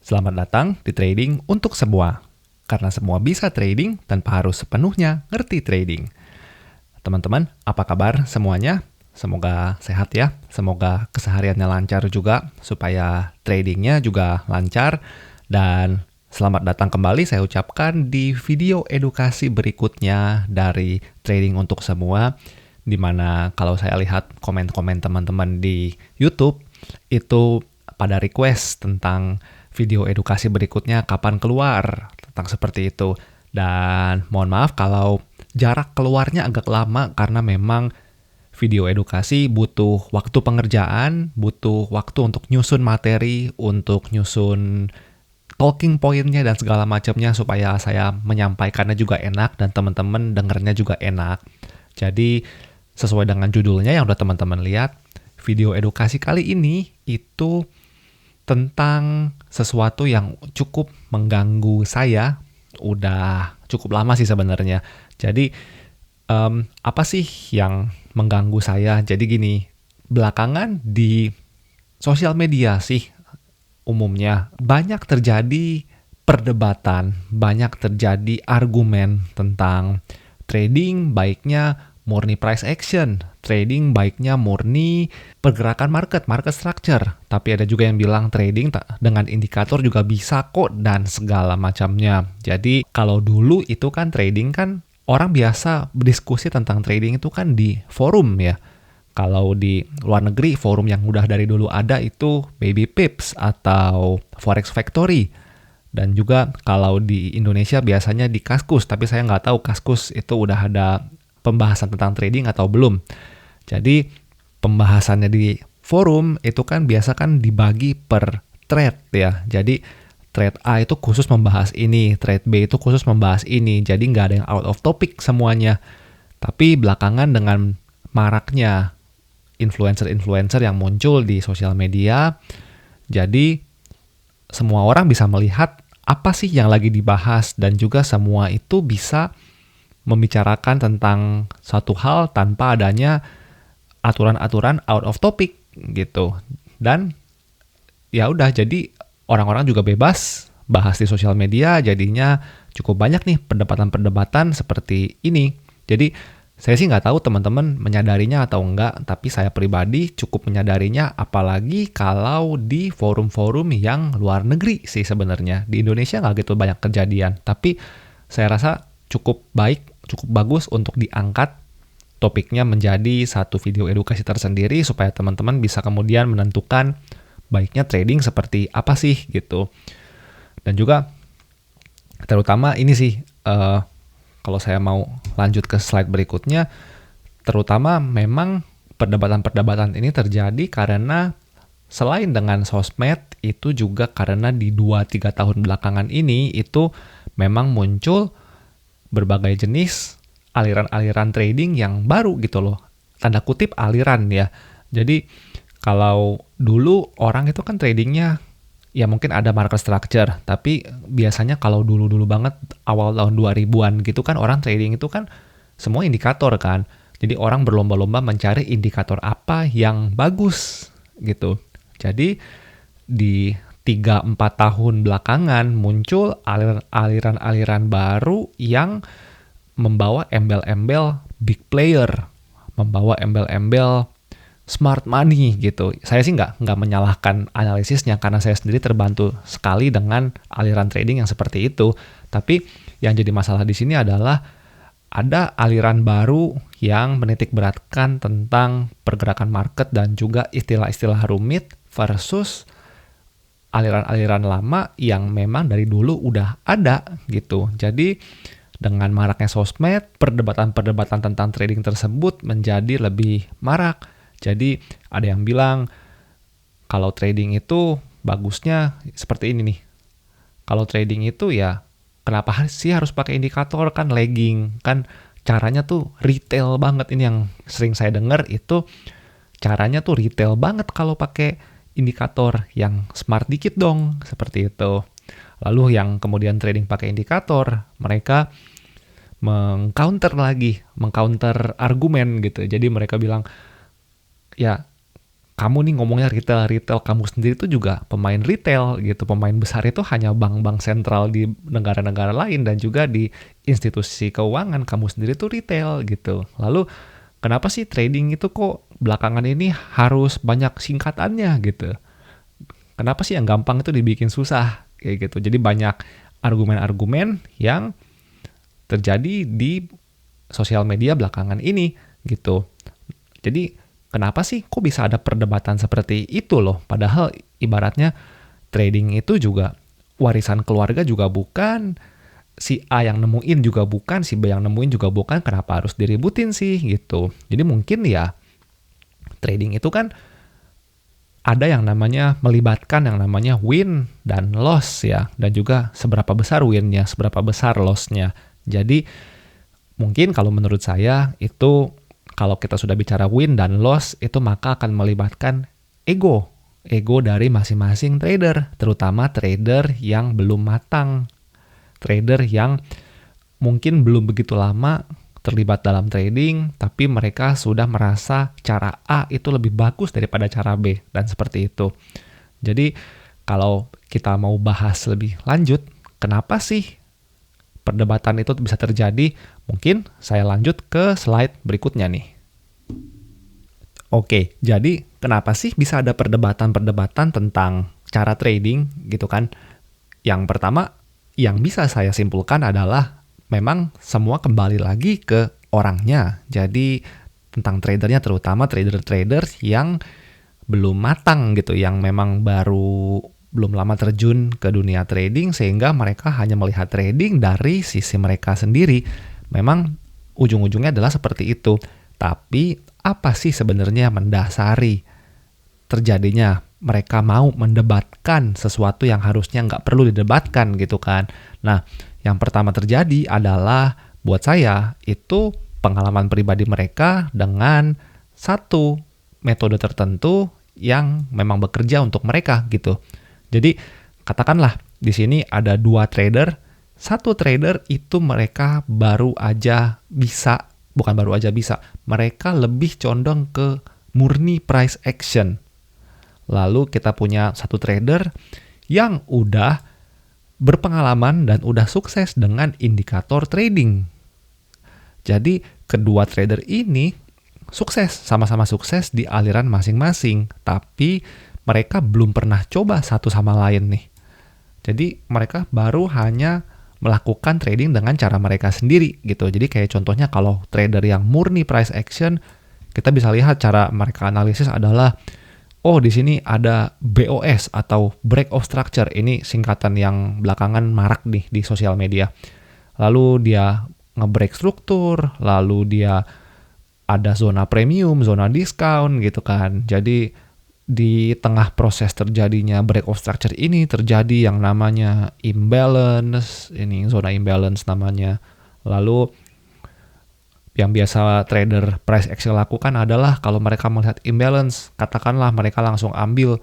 Selamat datang di Trading untuk Semua. Karena semua bisa trading tanpa harus sepenuhnya ngerti trading. Teman-teman, apa kabar semuanya? Semoga sehat ya. Semoga kesehariannya lancar juga, supaya tradingnya juga lancar. Dan selamat datang kembali saya ucapkan di video edukasi berikutnya dari Trading untuk Semua. Dimana kalau saya lihat komen-komen teman-teman di YouTube, itu pada request tentang video edukasi berikutnya kapan keluar, tentang seperti itu. Dan mohon maaf kalau jarak keluarnya agak lama karena memang video edukasi butuh waktu pengerjaan, butuh waktu untuk nyusun materi, untuk nyusun talking point-nya dan segala macamnya supaya saya menyampaikannya juga enak dan teman-teman dengernya juga enak. Jadi sesuai dengan judulnya yang udah teman-teman lihat, video edukasi kali ini itu tentang sesuatu yang cukup mengganggu saya, udah cukup lama sih sebenarnya. Jadi, apa sih yang mengganggu saya? Jadi gini, belakangan di sosial media sih umumnya banyak terjadi perdebatan, banyak terjadi argumen tentang trading baiknya murni price action, trading baiknya murni pergerakan market structure. Tapi ada juga yang bilang trading dengan indikator juga bisa kok dan segala macamnya. Jadi kalau dulu itu kan trading kan orang biasa berdiskusi tentang trading itu kan di forum ya. Kalau di luar negeri, forum yang udah dari dulu ada itu Baby Pips atau Forex Factory. Dan juga kalau di Indonesia biasanya di Kaskus, tapi saya nggak tahu Kaskus itu udah ada pembahasan tentang trading atau belum. Jadi pembahasannya di forum itu kan biasa kan dibagi per thread ya. Jadi thread A itu khusus membahas ini, thread B itu khusus membahas ini. Jadi nggak ada yang out of topic semuanya. Tapi belakangan dengan maraknya influencer-influencer yang muncul di sosial media, jadi semua orang bisa melihat apa sih yang lagi dibahas dan juga semua itu bisa membicarakan tentang suatu hal tanpa adanya aturan-aturan out of topic gitu. Dan ya udah, jadi orang-orang juga bebas bahas di sosial media, jadinya cukup banyak nih perdebatan-perdebatan seperti ini. Jadi saya sih nggak tahu teman-teman menyadarinya atau enggak, tapi saya pribadi cukup menyadarinya, apalagi kalau di forum-forum yang luar negeri sih sebenarnya. Di Indonesia nggak gitu banyak kejadian, tapi saya rasa cukup baik, cukup bagus untuk diangkat topiknya menjadi satu video edukasi tersendiri supaya teman-teman bisa kemudian menentukan baiknya trading seperti apa sih gitu. Dan juga terutama ini sih, kalau saya mau lanjut ke slide berikutnya, terutama memang perdebatan-perdebatan ini terjadi karena selain dengan sosmed, itu juga karena di 2-3 tahun belakangan ini itu memang muncul berbagai jenis aliran-aliran trading yang baru gitu loh. Tanda kutip aliran ya. Jadi kalau dulu orang itu kan tradingnya ya mungkin ada market structure, tapi biasanya kalau dulu-dulu banget awal tahun 2000-an gitu kan orang trading itu kan semua indikator kan. Jadi orang berlomba-lomba mencari indikator apa yang bagus gitu. Jadi di 3-4 tahun belakangan muncul aliran-aliran baru yang membawa embel-embel big player, membawa embel-embel smart money gitu. Saya sih nggak menyalahkan analisisnya karena saya sendiri terbantu sekali dengan aliran trading yang seperti itu. Tapi yang jadi masalah di sini adalah ada aliran baru yang menitik beratkan tentang pergerakan market dan juga istilah-istilah rumit versus aliran-aliran lama yang memang dari dulu udah ada gitu. Jadi dengan maraknya sosmed, perdebatan-perdebatan tentang trading tersebut menjadi lebih marak. Jadi ada yang bilang kalau trading itu bagusnya seperti ini nih. Kalau trading itu ya kenapa sih harus pakai indikator, kan lagging, kan caranya tuh retail banget. Ini yang sering saya dengar itu caranya tuh retail banget kalau pakai indikator, yang smart dikit dong, seperti itu. Lalu yang kemudian trading pakai indikator, mereka mengcounter argumen gitu. Jadi mereka bilang, ya kamu nih ngomongnya retail, kamu sendiri tuh juga pemain retail gitu. Pemain besar itu hanya bank-bank sentral di negara-negara lain dan juga di institusi keuangan. Kamu sendiri tuh retail gitu. Lalu kenapa sih trading itu kok belakangan ini harus banyak singkatannya gitu? Kenapa sih yang gampang itu dibikin susah kayak gitu? Jadi banyak argumen-argumen yang terjadi di sosial media belakangan ini gitu. Jadi kenapa sih kok bisa ada perdebatan seperti itu loh? Padahal ibaratnya trading itu juga warisan keluarga juga bukan, si A yang nemuin juga bukan, si B yang nemuin juga bukan, kenapa harus diributin sih gitu. Jadi mungkin ya trading itu kan ada yang namanya melibatkan yang namanya win dan loss ya, dan juga seberapa besar winnya, seberapa besar lossnya. Jadi mungkin kalau menurut saya itu kalau kita sudah bicara win dan loss itu maka akan melibatkan ego dari masing-masing trader, terutama trader yang belum matang, trader yang mungkin belum begitu lama terlibat dalam trading, tapi mereka sudah merasa cara A itu lebih bagus daripada cara B, dan seperti itu. Jadi kalau kita mau bahas lebih lanjut, kenapa sih perdebatan itu bisa terjadi? Mungkin saya lanjut ke slide berikutnya nih. Oke, jadi kenapa sih bisa ada perdebatan-perdebatan tentang cara trading gitu kan? Yang pertama, yang bisa saya simpulkan adalah memang semua kembali lagi ke orangnya. Jadi tentang tradernya, terutama trader-trader yang belum matang gitu, yang memang belum lama terjun ke dunia trading sehingga mereka hanya melihat trading dari sisi mereka sendiri. Memang ujung-ujungnya adalah seperti itu. Tapi apa sih sebenarnya mendasari terjadinya mereka mau mendebatkan sesuatu yang harusnya nggak perlu didebatkan gitu kan. Nah, yang pertama terjadi adalah buat saya itu pengalaman pribadi mereka dengan satu metode tertentu yang memang bekerja untuk mereka gitu. Jadi katakanlah di sini ada 2 trader, satu trader itu mereka mereka lebih condong ke murni price action. Lalu kita punya satu trader yang udah berpengalaman dan udah sukses dengan indikator trading. Jadi kedua trader ini sama-sama sukses di aliran masing-masing, tapi mereka belum pernah coba satu sama lain nih. Jadi mereka baru hanya melakukan trading dengan cara mereka sendiri gitu. Jadi kayak contohnya kalau trader yang murni price action, kita bisa lihat cara mereka analisis adalah di sini ada BOS atau break of structure. Ini singkatan yang belakangan marak nih di sosial media. Lalu dia nge-break struktur, lalu dia ada zona premium, zona discount gitu kan. Jadi di tengah proses terjadinya break of structure ini terjadi yang namanya imbalance, ini zona imbalance namanya. Lalu yang biasa trader price action lakukan adalah kalau mereka melihat imbalance, katakanlah mereka langsung ambil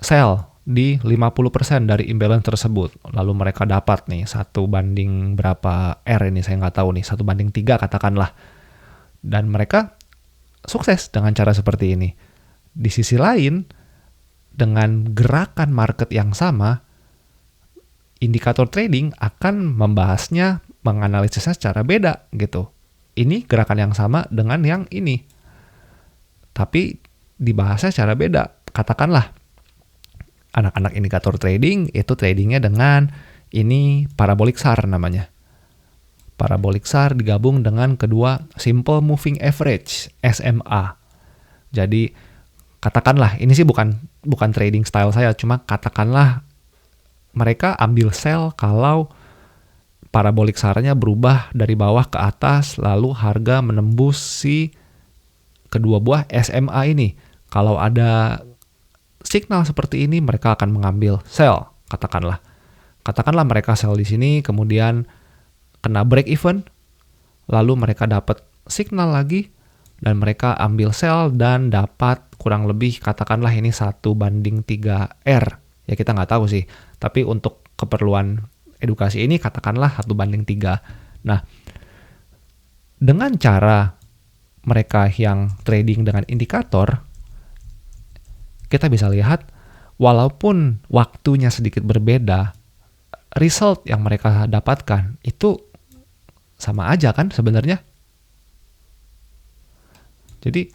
sell di 50% dari imbalance tersebut. Lalu mereka dapat nih 1/berapa R ini saya nggak tahu nih, 1/3 katakanlah. Dan mereka sukses dengan cara seperti ini. Di sisi lain, dengan gerakan market yang sama, indikator trading akan menganalisisnya secara beda gitu. Ini gerakan yang sama dengan yang ini. Tapi dibahasnya secara beda. Katakanlah, anak-anak indikator trading itu tradingnya dengan ini parabolic SAR namanya. Parabolic SAR digabung dengan kedua simple moving average, SMA. Jadi katakanlah, ini sih bukan trading style saya, cuma katakanlah mereka ambil sell kalau parabolic SAR-nya berubah dari bawah ke atas, lalu harga menembus si kedua buah SMA ini. Kalau ada signal seperti ini, mereka akan mengambil sell, katakanlah. Katakanlah mereka sell di sini, kemudian kena break even, lalu mereka dapat signal lagi, dan mereka ambil sell dan dapat kurang lebih, katakanlah ini 1/3R. Ya kita nggak tahu sih, tapi untuk keperluan edukasi ini katakanlah 1/3. Nah, dengan cara mereka yang trading dengan indikator, kita bisa lihat walaupun waktunya sedikit berbeda, result yang mereka dapatkan itu sama aja kan sebenarnya. Jadi,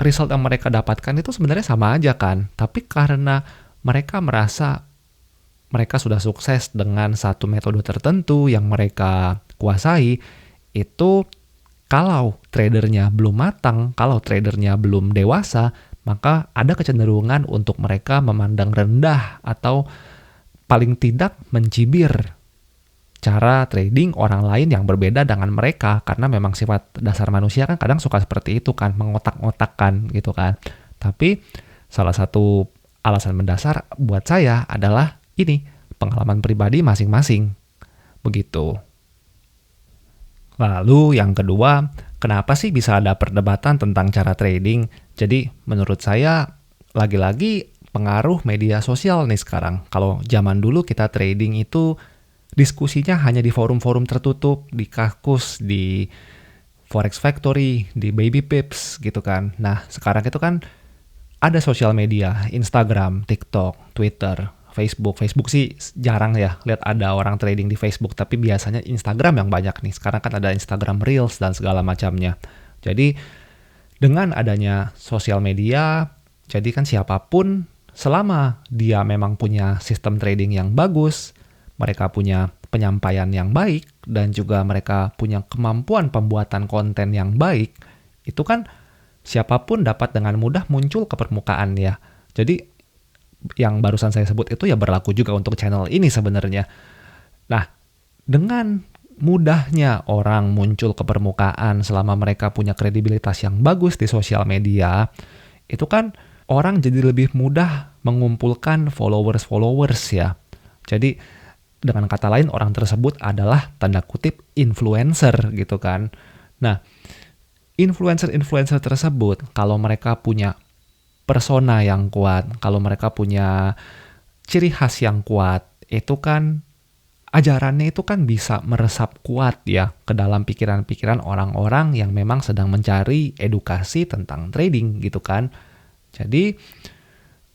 result yang mereka dapatkan itu sebenarnya sama aja kan. Tapi karena mereka merasa mereka sudah sukses dengan satu metode tertentu yang mereka kuasai, itu kalau tradernya belum matang, kalau tradernya belum dewasa, maka ada kecenderungan untuk mereka memandang rendah atau paling tidak mencibir cara trading orang lain yang berbeda dengan mereka, karena memang sifat dasar manusia kan kadang suka seperti itu kan, mengotak-ngotakkan gitu kan. Tapi salah satu alasan mendasar buat saya adalah ini, pengalaman pribadi masing-masing. Begitu. Lalu yang kedua, kenapa sih bisa ada perdebatan tentang cara trading? Jadi menurut saya lagi-lagi pengaruh media sosial nih sekarang. Kalau zaman dulu kita trading itu diskusinya hanya di forum-forum tertutup, di Kaskus, di Forex Factory, di Baby Pips gitu kan. Nah sekarang itu kan ada sosial media, Instagram, TikTok, Twitter, Facebook sih jarang ya lihat ada orang trading di Facebook, tapi biasanya Instagram yang banyak nih. Sekarang kan ada Instagram Reels dan segala macamnya. Jadi dengan adanya sosial media, jadi kan siapapun selama dia memang punya sistem trading yang bagus, mereka punya penyampaian yang baik, dan juga mereka punya kemampuan pembuatan konten yang baik, itu kan siapapun dapat dengan mudah muncul ke permukaan ya. Jadi yang barusan saya sebut itu ya berlaku juga untuk channel ini sebenarnya. Nah, dengan mudahnya orang muncul ke permukaan selama mereka punya kredibilitas yang bagus di sosial media, itu kan orang jadi lebih mudah mengumpulkan followers ya. Jadi dengan kata lain orang tersebut adalah tanda kutip influencer gitu kan. Nah, influencer tersebut kalau mereka punya persona yang kuat, kalau mereka punya ciri khas yang kuat, itu kan ajarannya itu kan bisa meresap kuat ya ke dalam pikiran-pikiran orang-orang yang memang sedang mencari edukasi tentang trading gitu kan. Jadi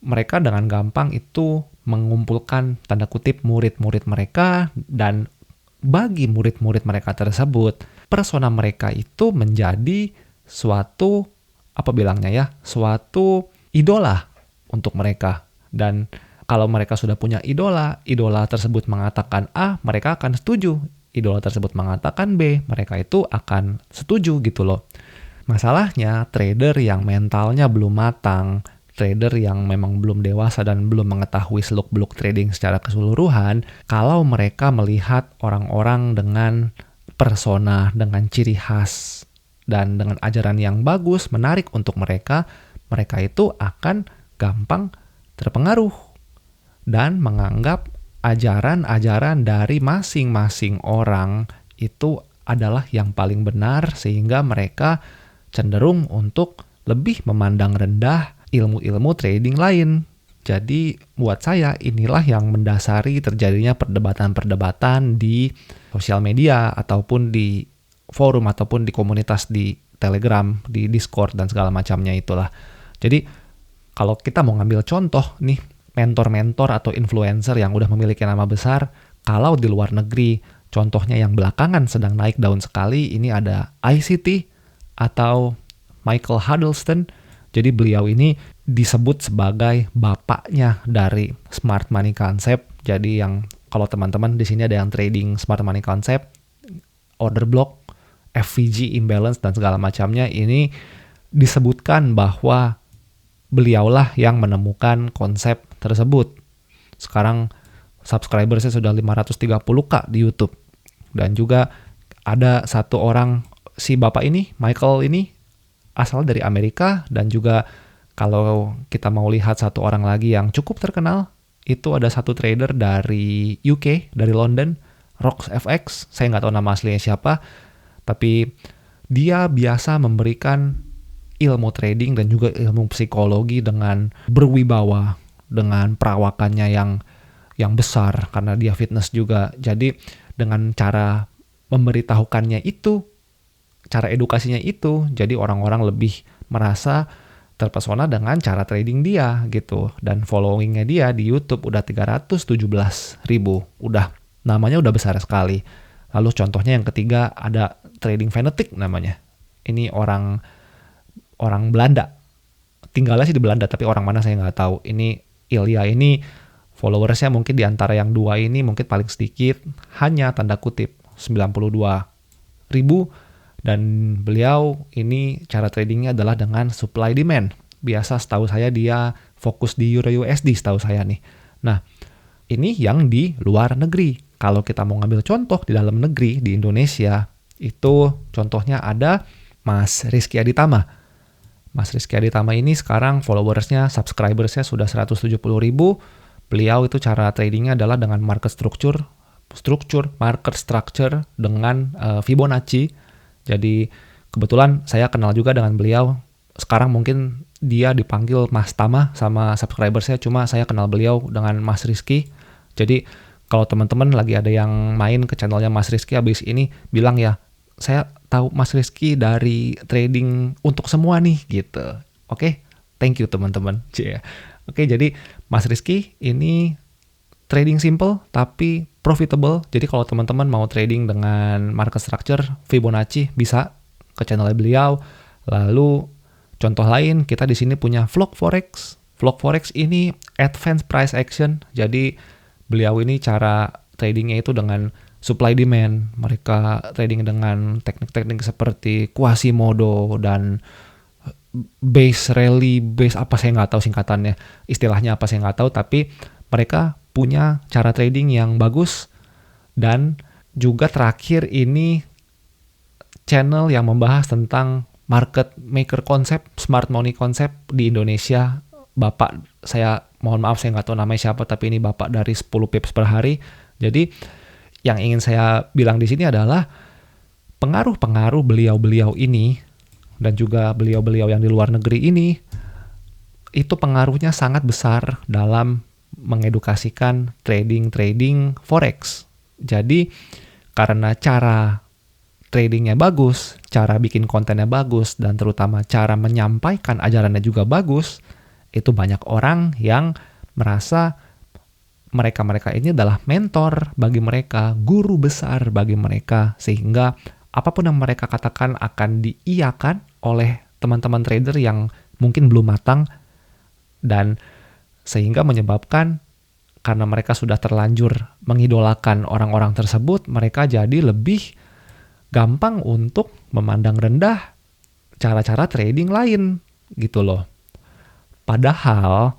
mereka dengan gampang itu mengumpulkan tanda kutip murid-murid mereka, dan bagi murid-murid mereka tersebut, persona mereka itu menjadi suatu suatu idola untuk mereka. Dan kalau mereka sudah punya idola tersebut mengatakan A, mereka akan setuju. Idola tersebut mengatakan B, mereka itu akan setuju gitu loh. Masalahnya, trader yang mentalnya belum matang, trader yang memang belum dewasa dan belum mengetahui seluk-beluk trading secara keseluruhan, kalau mereka melihat orang-orang dengan persona, dengan ciri khas, dan dengan ajaran yang bagus, menarik untuk mereka itu akan gampang terpengaruh dan menganggap ajaran-ajaran dari masing-masing orang itu adalah yang paling benar, sehingga mereka cenderung untuk lebih memandang rendah ilmu-ilmu trading lain. Jadi buat saya inilah yang mendasari terjadinya perdebatan-perdebatan di sosial media ataupun di forum ataupun di komunitas di Telegram, di Discord dan segala macamnya itulah. Jadi kalau kita mau ngambil contoh nih, mentor-mentor atau influencer yang udah memiliki nama besar, kalau di luar negeri, contohnya yang belakangan sedang naik daun sekali, ini ada ICT atau Michael Huddleston. Jadi beliau ini disebut sebagai bapaknya dari smart money concept. Jadi yang kalau teman-teman di sini ada yang trading smart money concept, order block, FVG imbalance dan segala macamnya, ini disebutkan bahwa beliaulah yang menemukan konsep tersebut. Sekarang subscribersnya sudah 530k di YouTube. Dan juga ada satu orang, si bapak ini, Michael ini, asal dari Amerika. Dan juga kalau kita mau lihat satu orang lagi yang cukup terkenal, itu ada satu trader dari UK, dari London, RoxFX. Saya nggak tahu nama aslinya siapa, tapi dia biasa memberikan ilmu trading dan juga ilmu psikologi dengan berwibawa, dengan perawakannya yang besar karena dia fitness juga. Jadi dengan cara memberitahukannya itu, cara edukasinya itu, jadi orang-orang lebih merasa terpesona dengan cara trading dia gitu. Dan followingnya dia di YouTube udah 317.000. Namanya udah besar sekali. Lalu contohnya yang ketiga ada Trading Fanatic namanya. Ini orang Belanda. Tinggalnya sih di Belanda, tapi orang mana saya nggak tahu. Ini Ilya ini followersnya mungkin di antara yang dua ini mungkin paling sedikit. Hanya tanda kutip 92.000. Dan beliau ini cara tradingnya adalah dengan supply demand. Biasa setahu saya dia fokus di Euro USD setahu saya nih. Nah, ini yang di luar negeri. Kalau kita mau ngambil contoh di dalam negeri, di Indonesia, itu contohnya ada Mas Rizky Aditama. Mas Rizky Aditama ini sekarang followersnya, subscribersnya sudah 170.000. Beliau itu cara tradingnya adalah dengan market structure dengan Fibonacci. Jadi kebetulan saya kenal juga dengan beliau. Sekarang mungkin dia dipanggil Mas Tama sama subscriber saya, cuma saya kenal beliau dengan Mas Rizky. Jadi kalau teman-teman lagi ada yang main ke channelnya Mas Rizky habis ini bilang ya, saya tahu Mas Rizky dari trading untuk semua nih gitu. Oke, thank you teman-teman. Oke, jadi Mas Rizky ini trading simple tapi profitable. Jadi kalau teman-teman mau trading dengan market structure Fibonacci bisa ke channel beliau. Lalu contoh lain kita di sini punya Vlog Forex. Vlog Forex ini advanced price action. Jadi beliau ini cara tradingnya itu dengan supply demand. Mereka trading dengan teknik-teknik seperti Quasimodo dan base rally, base apa saya nggak tahu singkatannya. Istilahnya apa saya nggak tahu, tapi mereka punya cara trading yang bagus. Dan juga terakhir ini channel yang membahas tentang market maker konsep, smart money konsep di Indonesia. Bapak, saya mohon maaf saya nggak tahu namanya siapa, tapi ini bapak dari 10 pips per hari. Jadi yang ingin saya bilang di sini adalah pengaruh-pengaruh beliau-beliau ini dan juga beliau-beliau yang di luar negeri ini, itu pengaruhnya sangat besar dalam mengedukasikan trading forex. Jadi karena cara tradingnya bagus, cara bikin kontennya bagus, dan terutama cara menyampaikan ajarannya juga bagus, itu banyak orang yang merasa mereka ini adalah mentor bagi mereka, guru besar bagi mereka, sehingga apapun yang mereka katakan akan diiyakan oleh teman-teman trader yang mungkin belum matang, dan sehingga menyebabkan karena mereka sudah terlanjur mengidolakan orang-orang tersebut, mereka jadi lebih gampang untuk memandang rendah cara-cara trading lain gitu loh. Padahal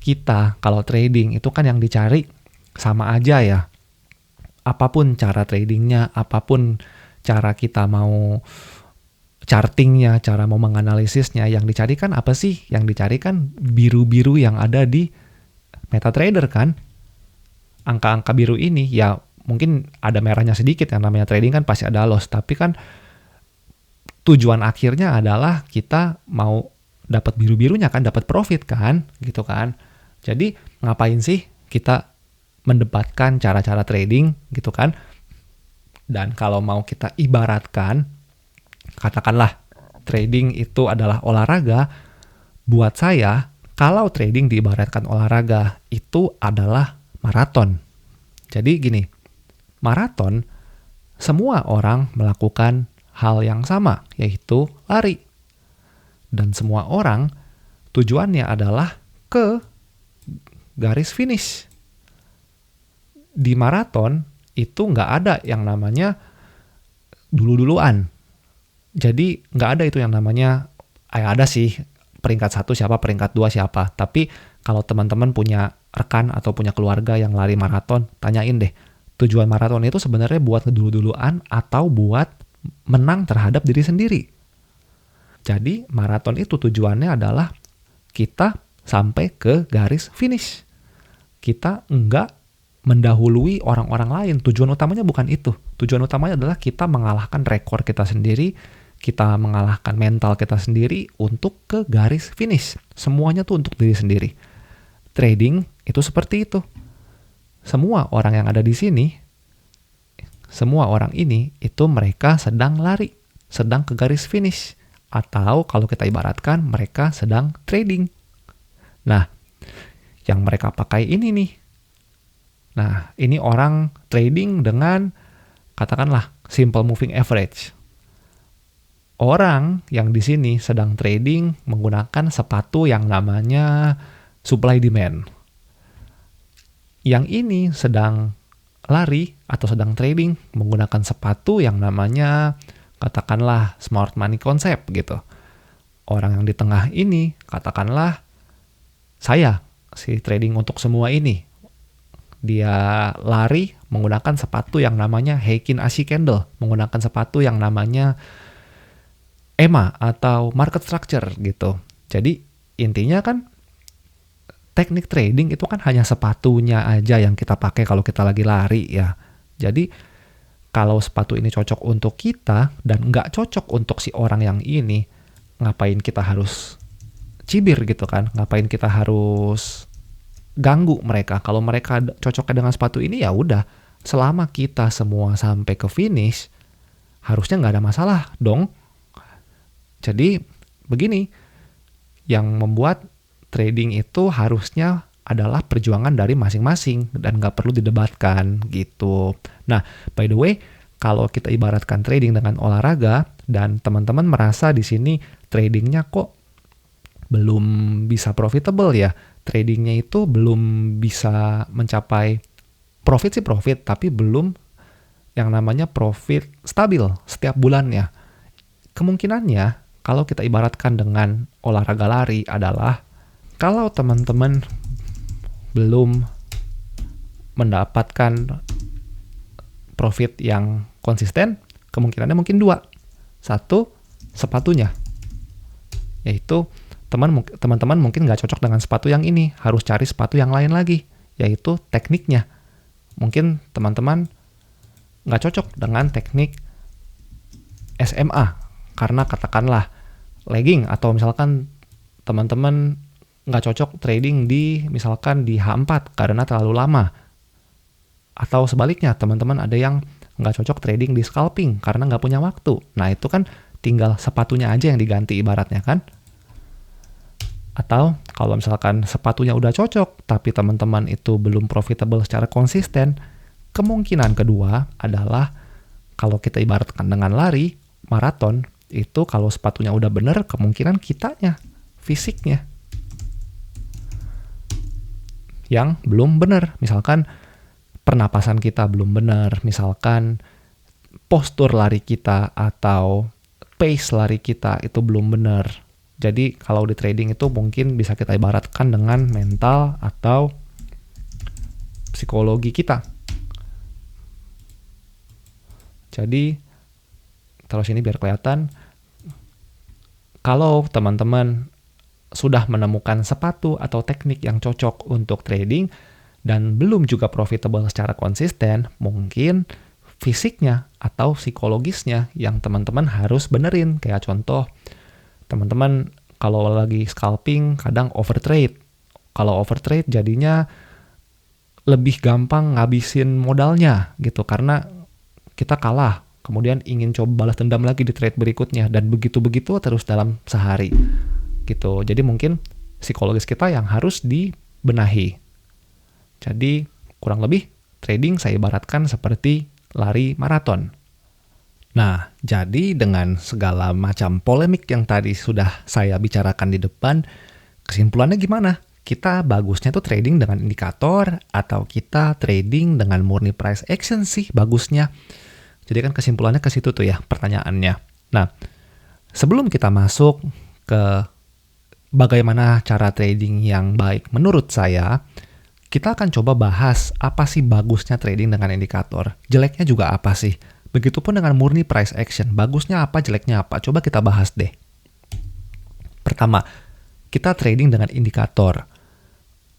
kita kalau trading itu kan yang dicari sama aja ya. Apapun cara tradingnya, apapun cara kita mau chartingnya, cara mau menganalisisnya, yang dicarikan apa sih? Yang dicarikan biru-biru yang ada di MetaTrader kan. Angka-angka biru ini ya mungkin ada merahnya sedikit, yang namanya trading kan pasti ada loss, tapi kan tujuan akhirnya adalah kita mau dapat biru-birunya kan, dapat profit kan, gitu kan. Jadi ngapain sih kita mendebatkan cara-cara trading gitu kan? Dan kalau mau kita ibaratkan, katakanlah trading itu adalah olahraga, buat saya kalau trading diibaratkan olahraga itu adalah maraton. Jadi gini, maraton semua orang melakukan hal yang sama, yaitu lari. Dan semua orang tujuannya adalah ke garis finish. Di maraton itu nggak ada yang namanya dulu-duluan. Jadi nggak ada itu yang namanya, ada sih peringkat 1 siapa, peringkat 2 siapa. Tapi kalau teman-teman punya rekan atau punya keluarga yang lari maraton, tanyain deh, tujuan maraton itu sebenarnya buat ngedulu-duluan atau buat menang terhadap diri sendiri. Jadi maraton itu tujuannya adalah kita sampai ke garis finish. Kita enggak mendahului orang-orang lain. Tujuan utamanya bukan itu. Tujuan utamanya adalah kita mengalahkan rekor kita sendiri, kita mengalahkan mental kita sendiri untuk ke garis finish. Semuanya tuh untuk diri sendiri. Trading itu seperti itu. Semua orang yang ada di sini, semua orang ini itu mereka sedang lari, sedang ke garis finish. Atau kalau kita ibaratkan mereka sedang trading. Nah, yang mereka pakai ini nih. Nah, ini orang trading dengan katakanlah simple moving average. Orang yang di sini sedang trading menggunakan sepatu yang namanya supply demand. Yang ini sedang lari atau sedang trading menggunakan sepatu yang namanya katakanlah smart money concept gitu. Orang yang di tengah ini katakanlah saya si trading untuk semua ini. Dia lari menggunakan sepatu yang namanya Heikin Ashi Candle, menggunakan sepatu yang namanya EMA atau market structure gitu. Jadi intinya kan teknik trading itu kan hanya sepatunya aja yang kita pakai kalau kita lagi lari ya. Jadi kalau sepatu ini cocok untuk kita dan nggak cocok untuk si orang yang ini, ngapain kita harus cibir gitu kan? Ngapain kita harus ganggu mereka? Kalau mereka cocoknya dengan sepatu ini ya udah, selama kita semua sampai ke finish, harusnya nggak ada masalah dong. Jadi begini, yang membuat trading itu harusnya adalah perjuangan dari masing-masing dan nggak perlu didebatkan gitu. Nah, by the way, kalau kita ibaratkan trading dengan olahraga dan teman-teman merasa di sini tradingnya kok belum bisa profitable ya, tradingnya itu belum bisa mencapai profit sih profit, tapi belum yang namanya profit stabil setiap bulannya. Kemungkinannya kalau kita ibaratkan dengan olahraga lari adalah kalau teman-teman belum mendapatkan profit yang konsisten, kemungkinannya mungkin 2. 1, sepatunya. Yaitu teman-teman mungkin nggak cocok dengan sepatu yang ini, harus cari sepatu yang lain lagi, yaitu tekniknya. Mungkin teman-teman nggak cocok dengan teknik SMA, karena katakanlah legging, atau misalkan teman-teman nggak cocok trading misalkan di H4 karena terlalu lama. Atau sebaliknya, teman-teman ada yang nggak cocok trading di scalping karena nggak punya waktu. Nah, itu kan tinggal sepatunya aja yang diganti ibaratnya kan. Atau kalau misalkan sepatunya udah cocok, tapi teman-teman itu belum profitable secara konsisten, kemungkinan kedua adalah kalau kita ibaratkan dengan lari, maraton, itu kalau sepatunya udah bener, kemungkinan kitanya, fisiknya, yang belum benar. Misalkan pernapasan kita belum benar, misalkan postur lari kita atau pace lari kita itu belum benar. Jadi kalau di trading itu mungkin bisa kita ibaratkan dengan mental atau psikologi kita. Jadi terus ini biar kelihatan, kalau teman-teman sudah menemukan sepatu atau teknik yang cocok untuk trading dan belum juga profitable secara konsisten, mungkin fisiknya atau psikologisnya yang teman-teman harus benerin. Kayak contoh, teman-teman kalau lagi scalping kadang overtrade. Kalau overtrade jadinya lebih gampang ngabisin modalnya gitu karena kita kalah, kemudian ingin coba balas dendam lagi di trade berikutnya, dan begitu-begitu terus dalam sehari gitu. Jadi mungkin psikologis kita yang harus dibenahi. Jadi kurang lebih trading saya ibaratkan seperti lari maraton. Nah, jadi dengan segala macam polemik yang tadi sudah saya bicarakan di depan, kesimpulannya gimana? Kita bagusnya tuh trading dengan indikator atau kita trading dengan murni price action sih bagusnya? Jadi kan kesimpulannya ke situ tuh ya pertanyaannya. Nah, sebelum kita masuk ke bagaimana cara trading yang baik menurut saya, kita akan coba bahas apa sih bagusnya trading dengan indikator. Jeleknya juga apa sih? Begitupun dengan murni price action. Bagusnya apa, jeleknya apa? Coba kita bahas deh. Pertama, kita trading dengan indikator.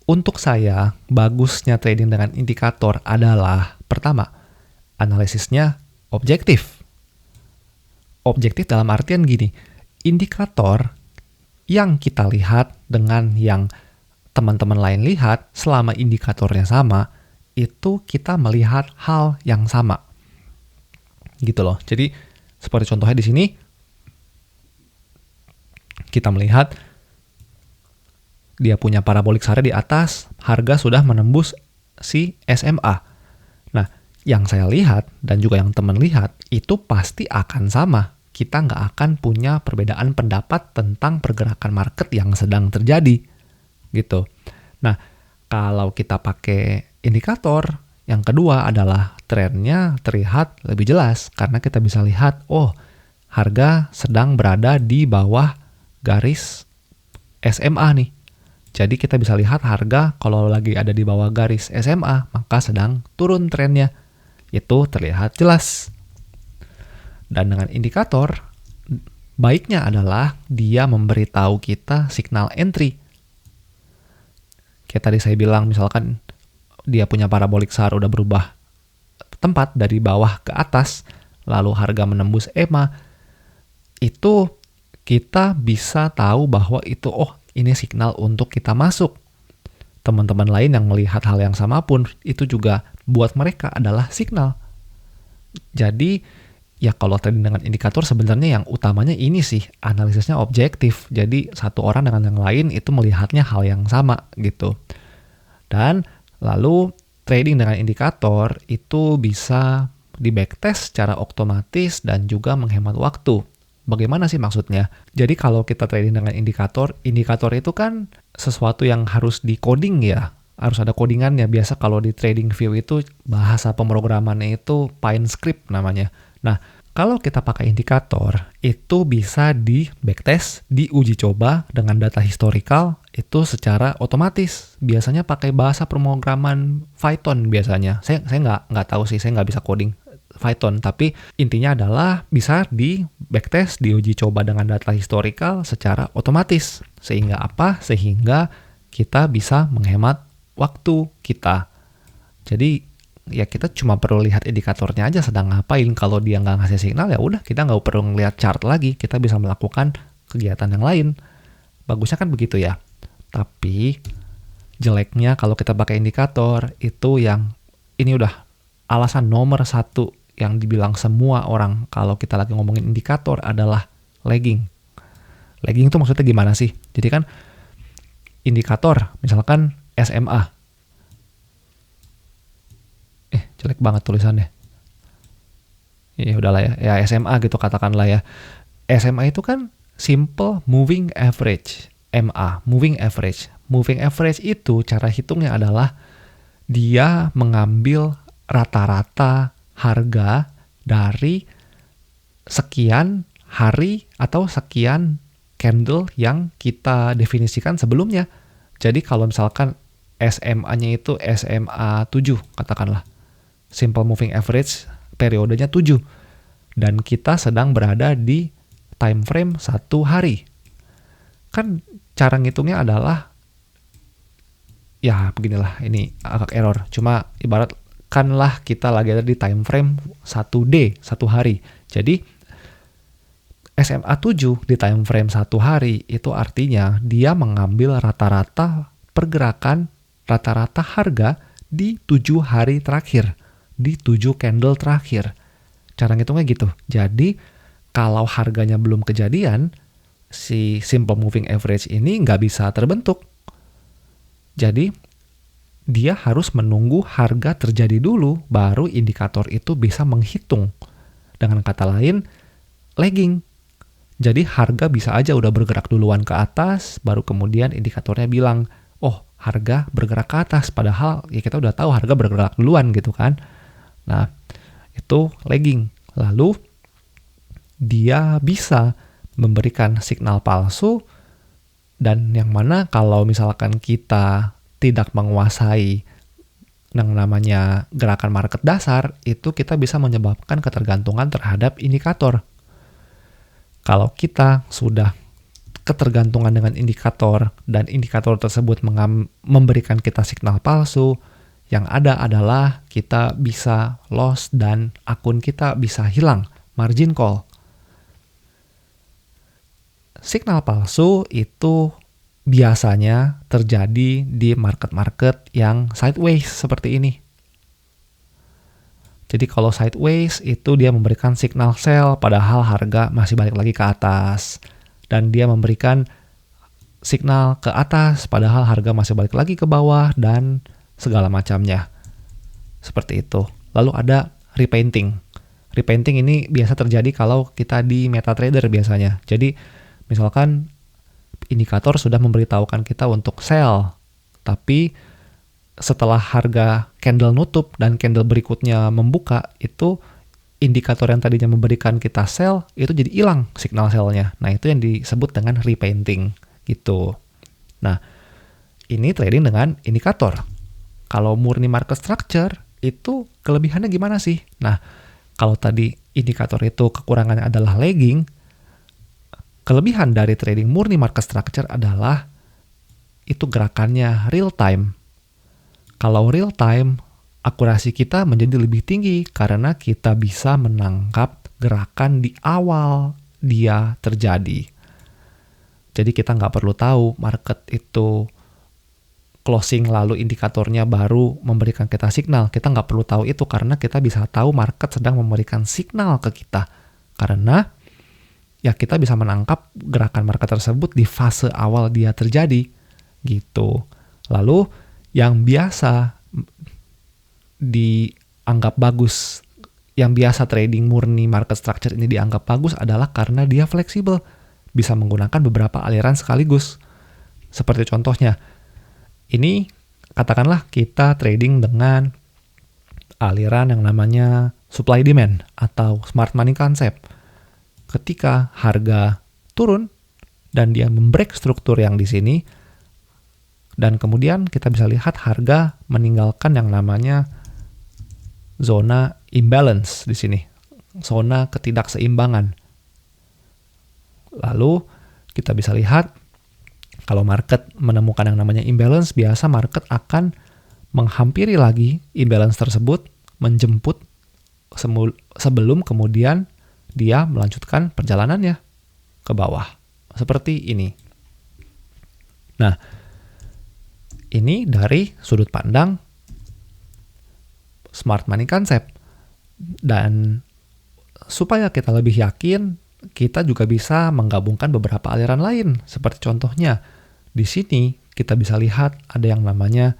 Untuk saya, bagusnya trading dengan indikator adalah, pertama, analisisnya objektif. Objektif dalam artian gini, indikator yang kita lihat dengan yang teman-teman lain lihat, selama indikatornya sama, itu kita melihat hal yang sama. Gitu loh. Jadi seperti contohnya di sini, Kita melihat dia punya parabolic SAR di atas, harga sudah menembus si SMA. Nah, yang saya lihat dan juga yang teman lihat, itu pasti akan sama. Kita nggak akan punya perbedaan pendapat tentang pergerakan market yang sedang terjadi. Gitu. Nah, kalau kita pakai indikator, yang kedua adalah trennya terlihat lebih jelas. Karena kita bisa lihat, harga sedang berada di bawah garis SMA nih. Jadi kita bisa lihat harga kalau lagi ada di bawah garis SMA, maka sedang turun trennya. Itu terlihat jelas. Dan dengan indikator, baiknya adalah dia memberitahu kita signal entry. Kayak tadi saya bilang, misalkan dia punya parabolic SAR udah berubah tempat dari bawah ke atas, lalu harga menembus EMA, itu kita bisa tahu bahwa itu, ini signal untuk kita masuk. Teman-teman lain yang melihat hal yang sama pun, itu juga buat mereka adalah signal. Jadi, ya kalau trading dengan indikator sebenarnya yang utamanya ini sih, analisisnya objektif. Jadi, satu orang dengan yang lain itu melihatnya hal yang sama gitu. Dan lalu trading dengan indikator itu bisa di backtest secara otomatis dan juga menghemat waktu. Bagaimana sih maksudnya? Jadi kalau kita trading dengan indikator itu kan sesuatu yang harus di coding ya. Harus ada codingannya. Biasa kalau di trading view itu bahasa pemrogramannya itu PineScript namanya. Nah, kalau kita pakai indikator, itu bisa di backtest, diuji coba dengan data historical, itu secara otomatis. Biasanya pakai bahasa pemrograman Python biasanya. Saya nggak tahu sih, saya nggak bisa coding Python, tapi intinya adalah bisa di backtest, diuji coba dengan data historical secara otomatis. Sehingga apa? Sehingga kita bisa menghemat waktu kita. Jadi ya kita cuma perlu lihat indikatornya aja sedang ngapain. Kalau dia nggak ngasih signal, ya udah kita nggak perlu ngeliat chart lagi. Kita bisa melakukan kegiatan yang lain. Bagusnya kan begitu ya. Tapi jeleknya kalau kita pakai indikator itu yang ini udah alasan nomor satu yang dibilang semua orang kalau kita lagi ngomongin indikator adalah lagging. Lagging itu maksudnya gimana sih? Jadi kan indikator, misalkan SMA. Jelek banget tulisannya. Ya udahlah ya. Ya SMA gitu katakanlah ya. SMA itu kan simple moving average. MA, moving average. Moving average itu cara hitungnya adalah dia mengambil rata-rata harga dari sekian hari atau sekian candle yang kita definisikan sebelumnya. Jadi kalau misalkan SMA-nya itu SMA 7 katakanlah. Simple moving average periodenya 7. Dan kita sedang berada di time frame 1 hari. Kan cara ngitungnya adalah ya beginilah, ini agak error. Cuma ibaratkanlah kita lagi ada di time frame 1D, 1 hari. Jadi SMA 7 di time frame 1 hari itu artinya dia mengambil rata-rata pergerakan, rata-rata harga di 7 hari terakhir, di 7 candle terakhir. Cara ngitungnya gitu. Jadi kalau harganya belum kejadian, si simple moving average ini nggak bisa terbentuk. Jadi dia harus menunggu harga terjadi dulu, baru indikator itu bisa menghitung. Dengan kata lain, lagging. Jadi harga bisa aja udah bergerak duluan ke atas, baru kemudian indikatornya bilang, harga bergerak ke atas. Padahal ya kita udah tahu harga bergerak duluan gitu kan. Nah, itu lagging. Lalu dia bisa memberikan signal palsu, dan yang mana kalau misalkan kita tidak menguasai yang namanya gerakan market dasar, itu kita bisa menyebabkan ketergantungan terhadap indikator. Kalau kita sudah ketergantungan dengan indikator dan indikator tersebut memberikan kita signal palsu, yang ada adalah kita bisa loss dan akun kita bisa hilang, margin call. Signal palsu itu biasanya terjadi di market-market yang sideways seperti ini. Jadi kalau sideways itu dia memberikan signal sell padahal harga masih balik lagi ke atas. dan dia memberikan signal ke atas padahal harga masih balik lagi ke bawah dan segala macamnya. Seperti itu. Lalu ada repainting. Repainting ini biasa terjadi kalau kita di MetaTrader biasanya. Jadi misalkan indikator sudah memberitahukan kita untuk sell, tapi setelah harga candle nutup dan candle berikutnya membuka, itu indikator yang tadinya memberikan kita sell itu jadi hilang signal sell-nya. Nah, itu yang disebut dengan repainting gitu. Nah, ini trading dengan indikator. Kalau murni market structure itu kelebihannya gimana sih? Nah, kalau tadi indikator itu kekurangannya adalah lagging, kelebihan dari trading murni market structure adalah itu gerakannya real time. Kalau real time, akurasi kita menjadi lebih tinggi karena kita bisa menangkap gerakan di awal dia terjadi. Jadi kita nggak perlu tahu market itu closing lalu indikatornya baru memberikan kita signal. Kita nggak perlu tahu itu karena kita bisa tahu market sedang memberikan signal ke kita. Karena ya kita bisa menangkap gerakan market tersebut di fase awal dia terjadi. Gitu. Lalu yang biasa dianggap bagus, yang biasa trading murni market structure ini dianggap bagus adalah karena dia fleksibel. Bisa menggunakan beberapa aliran sekaligus. Seperti contohnya, ini katakanlah kita trading dengan aliran yang namanya supply demand atau smart money concept. Ketika harga turun dan dia membreak struktur yang di sini, dan kemudian kita bisa lihat harga meninggalkan yang namanya zona imbalance di sini, zona ketidakseimbangan. Lalu kita bisa lihat kalau market menemukan yang namanya imbalance, biasa market akan menghampiri lagi imbalance tersebut, menjemput sebelum kemudian dia melanjutkan perjalanannya ke bawah. Seperti ini. Nah, ini dari sudut pandang smart money concept. Dan supaya kita lebih yakin, kita juga bisa menggabungkan beberapa aliran lain. Seperti contohnya, di sini kita bisa lihat ada yang namanya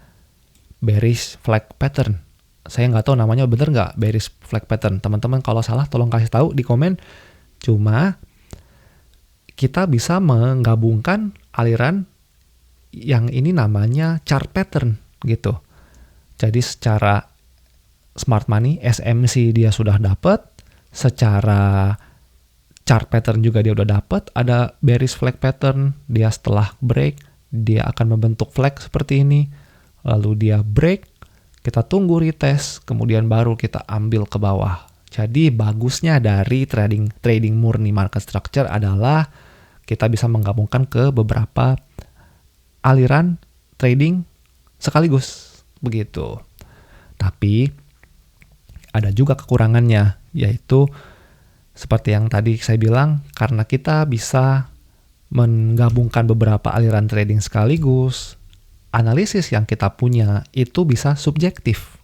bearish flag pattern. Saya nggak tahu namanya bener nggak bearish flag pattern. Teman-teman kalau salah tolong kasih tahu di komen. Cuma kita bisa menggabungkan aliran yang ini namanya chart pattern gitu. Jadi secara smart money, SMC dia sudah dapat, secara chart pattern juga dia udah dapat, ada bearish flag pattern, dia setelah break, dia akan membentuk flag seperti ini, lalu dia break, kita tunggu retest, kemudian baru kita ambil ke bawah. Jadi bagusnya dari trading murni market structure adalah kita bisa menggabungkan ke beberapa aliran trading sekaligus, begitu. Tapi ada juga kekurangannya, yaitu seperti yang tadi saya bilang, karena kita bisa menggabungkan beberapa aliran trading sekaligus, analisis yang kita punya itu bisa subjektif.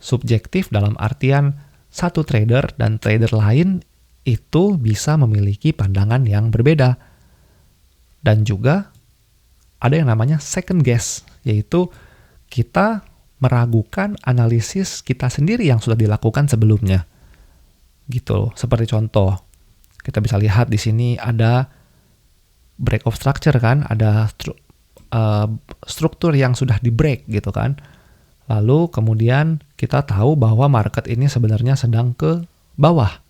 Subjektif dalam artian satu trader dan trader lain itu bisa memiliki pandangan yang berbeda. Dan juga ada yang namanya second guess, yaitu kita meragukan analisis kita sendiri yang sudah dilakukan sebelumnya. Gitu, seperti contoh, kita bisa lihat di sini ada break of structure kan, ada struktur yang sudah di break gitu kan. Lalu kemudian kita tahu bahwa market ini sebenarnya sedang ke bawah.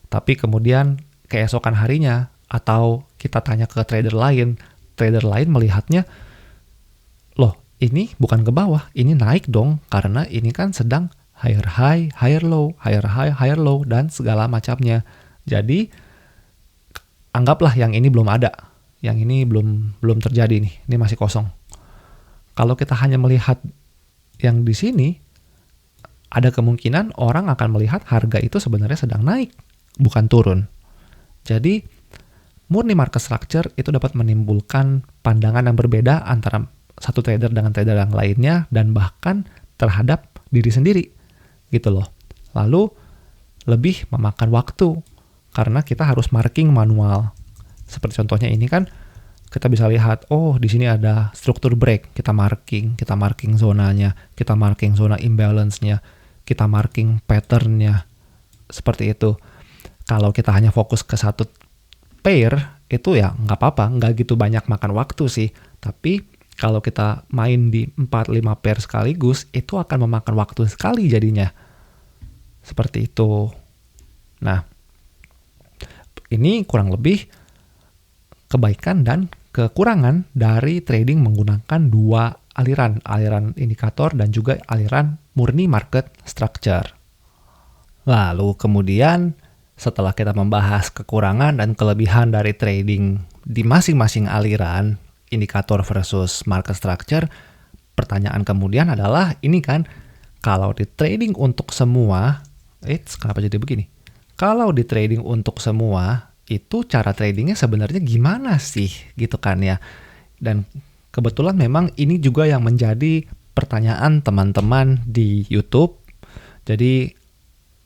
Tapi kemudian keesokan harinya atau kita tanya ke trader lain melihatnya, loh ini bukan ke bawah, ini naik dong karena ini kan sedang higher high, higher low, higher high, higher low, dan segala macamnya. Jadi, anggaplah yang ini belum ada. Yang ini belum terjadi nih. Ini masih kosong. Kalau kita hanya melihat yang di sini, ada kemungkinan orang akan melihat harga itu sebenarnya sedang naik, bukan turun. Jadi, murni market structure itu dapat menimbulkan pandangan yang berbeda antara satu trader dengan trader yang lainnya, dan bahkan terhadap diri sendiri. Gitu loh. Lalu lebih memakan waktu karena kita harus marking manual. Seperti contohnya ini kan, kita bisa lihat, oh di sini ada struktur break, kita marking zonanya, kita marking zona imbalance-nya, kita marking pattern-nya, seperti itu. Kalau kita hanya fokus ke satu pair, itu ya nggak apa-apa, nggak gitu banyak makan waktu sih. Tapi kalau kita main di 4-5 pair sekaligus, itu akan memakan waktu sekali jadinya. Seperti itu. Nah, ini kurang lebih kebaikan dan kekurangan dari trading menggunakan dua aliran indikator dan juga aliran murni market structure. Lalu kemudian setelah kita membahas kekurangan dan kelebihan dari trading di masing-masing aliran indikator versus market structure, pertanyaan kemudian adalah ini kan, kalau di trading untuk semua, kenapa jadi begini? Kalau di trading untuk semua, itu cara tradingnya sebenarnya gimana sih gitu kan ya. Dan kebetulan memang ini juga yang menjadi pertanyaan teman-teman di YouTube. Jadi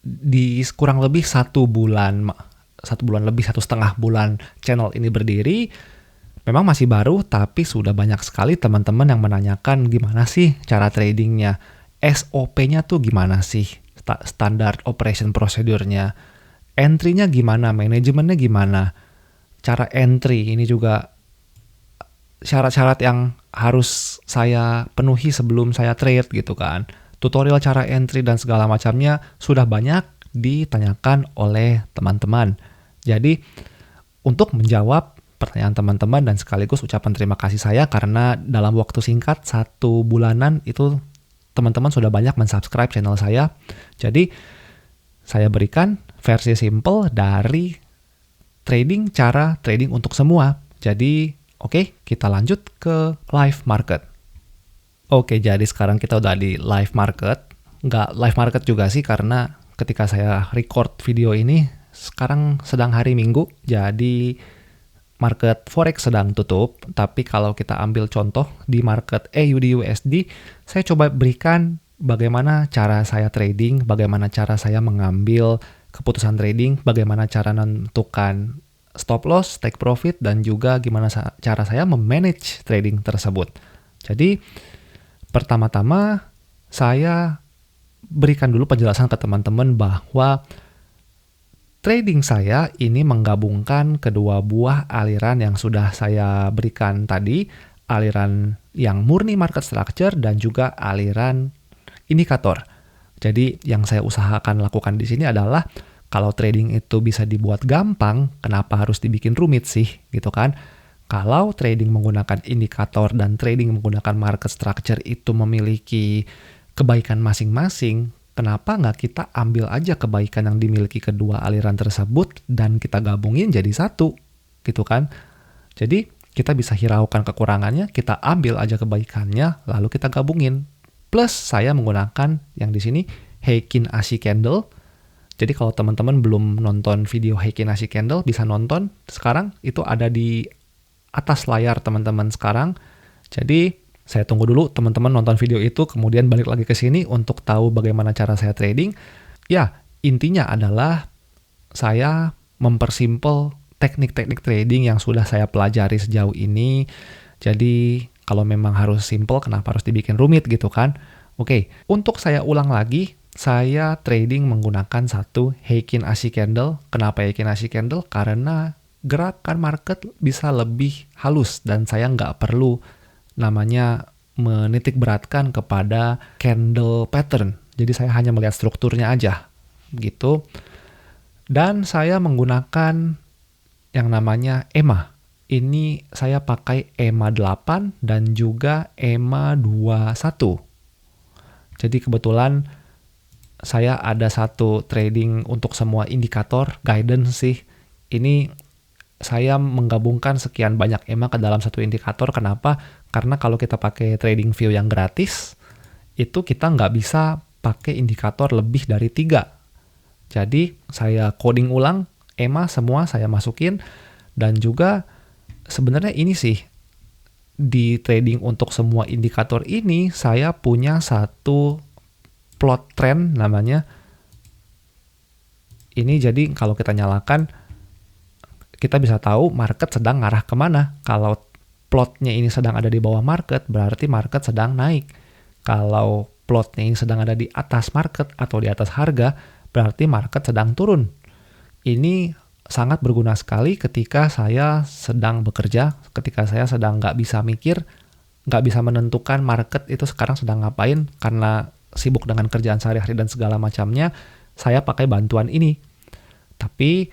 di kurang lebih 1 bulan lebih, 1,5 bulan channel ini berdiri, memang masih baru tapi sudah banyak sekali teman-teman yang menanyakan gimana sih cara tradingnya, SOP-nya tuh gimana sih, standard operation procedure-nya, entry-nya gimana, manajemennya gimana, cara entry ini juga syarat-syarat yang harus saya penuhi sebelum saya trade gitu kan. Tutorial cara entry dan segala macamnya sudah banyak ditanyakan oleh teman-teman. Jadi untuk menjawab pertanyaan teman-teman dan sekaligus ucapan terima kasih saya karena dalam waktu singkat 1 bulanan itu teman-teman sudah banyak mensubscribe channel saya. Jadi saya berikan versi simple dari cara trading untuk semua. Jadi oke, kita lanjut ke live market. Oke, jadi sekarang kita udah di live market. Nggak live market juga sih, karena ketika saya record video ini, sekarang sedang hari Minggu, jadi market Forex sedang tutup. Tapi kalau kita ambil contoh di market AUD USD, saya coba berikan bagaimana cara saya trading, bagaimana cara saya mengambil keputusan trading, bagaimana cara menentukan stop loss, take profit, dan juga gimana cara saya memanage trading tersebut. Jadi, pertama-tama saya berikan dulu penjelasan ke teman-teman bahwa trading saya ini menggabungkan kedua buah aliran yang sudah saya berikan tadi, aliran yang murni market structure dan juga aliran indikator. Jadi yang saya usahakan lakukan di sini adalah kalau trading itu bisa dibuat gampang, kenapa harus dibikin rumit sih, gitu kan? Kalau trading menggunakan indikator dan trading menggunakan market structure itu memiliki kebaikan masing-masing, kenapa nggak kita ambil aja kebaikan yang dimiliki kedua aliran tersebut dan kita gabungin jadi satu, gitu kan? Jadi kita bisa hiraukan kekurangannya, kita ambil aja kebaikannya, lalu kita gabungin. Plus saya menggunakan yang di sini Heikin Ashi Candle. Jadi kalau teman-teman belum nonton video Heikin Ashi Candle, bisa nonton sekarang, itu ada di atas layar teman-teman sekarang. Jadi saya tunggu dulu teman-teman nonton video itu, kemudian balik lagi ke sini untuk tahu bagaimana cara saya trading. Ya, intinya adalah saya mempersimpel teknik-teknik trading yang sudah saya pelajari sejauh ini. Jadi kalau memang harus simple, kenapa harus dibikin rumit gitu kan? Oke, untuk saya ulang lagi, saya trading menggunakan satu Heikin Ashi Candle. Kenapa Heikin Ashi Candle? Karena gerakan market bisa lebih halus dan saya nggak perlu namanya menitik beratkan kepada candle pattern. Jadi saya hanya melihat strukturnya aja gitu. Dan saya menggunakan yang namanya EMA. Ini saya pakai EMA 8 dan juga EMA 21. Jadi kebetulan saya ada satu trading untuk semua indikator, guidance sih. Ini saya menggabungkan sekian banyak EMA ke dalam satu indikator. Kenapa? Karena kalau kita pakai trading view yang gratis, itu kita nggak bisa pakai indikator lebih dari 3. Jadi saya coding ulang, EMA semua saya masukin, dan juga sebenarnya ini sih, di trading untuk semua indikator ini, saya punya satu plot trend namanya. Ini jadi kalau kita nyalakan, kita bisa tahu market sedang ngarah kemana. Kalau plotnya ini sedang ada di bawah market, berarti market sedang naik. Kalau plotnya ini sedang ada di atas market atau di atas harga, berarti market sedang turun. Ini sangat berguna sekali ketika saya sedang bekerja, ketika saya sedang nggak bisa mikir, nggak bisa menentukan market itu sekarang sedang ngapain, karena sibuk dengan kerjaan sehari-hari dan segala macamnya, saya pakai bantuan ini. Tapi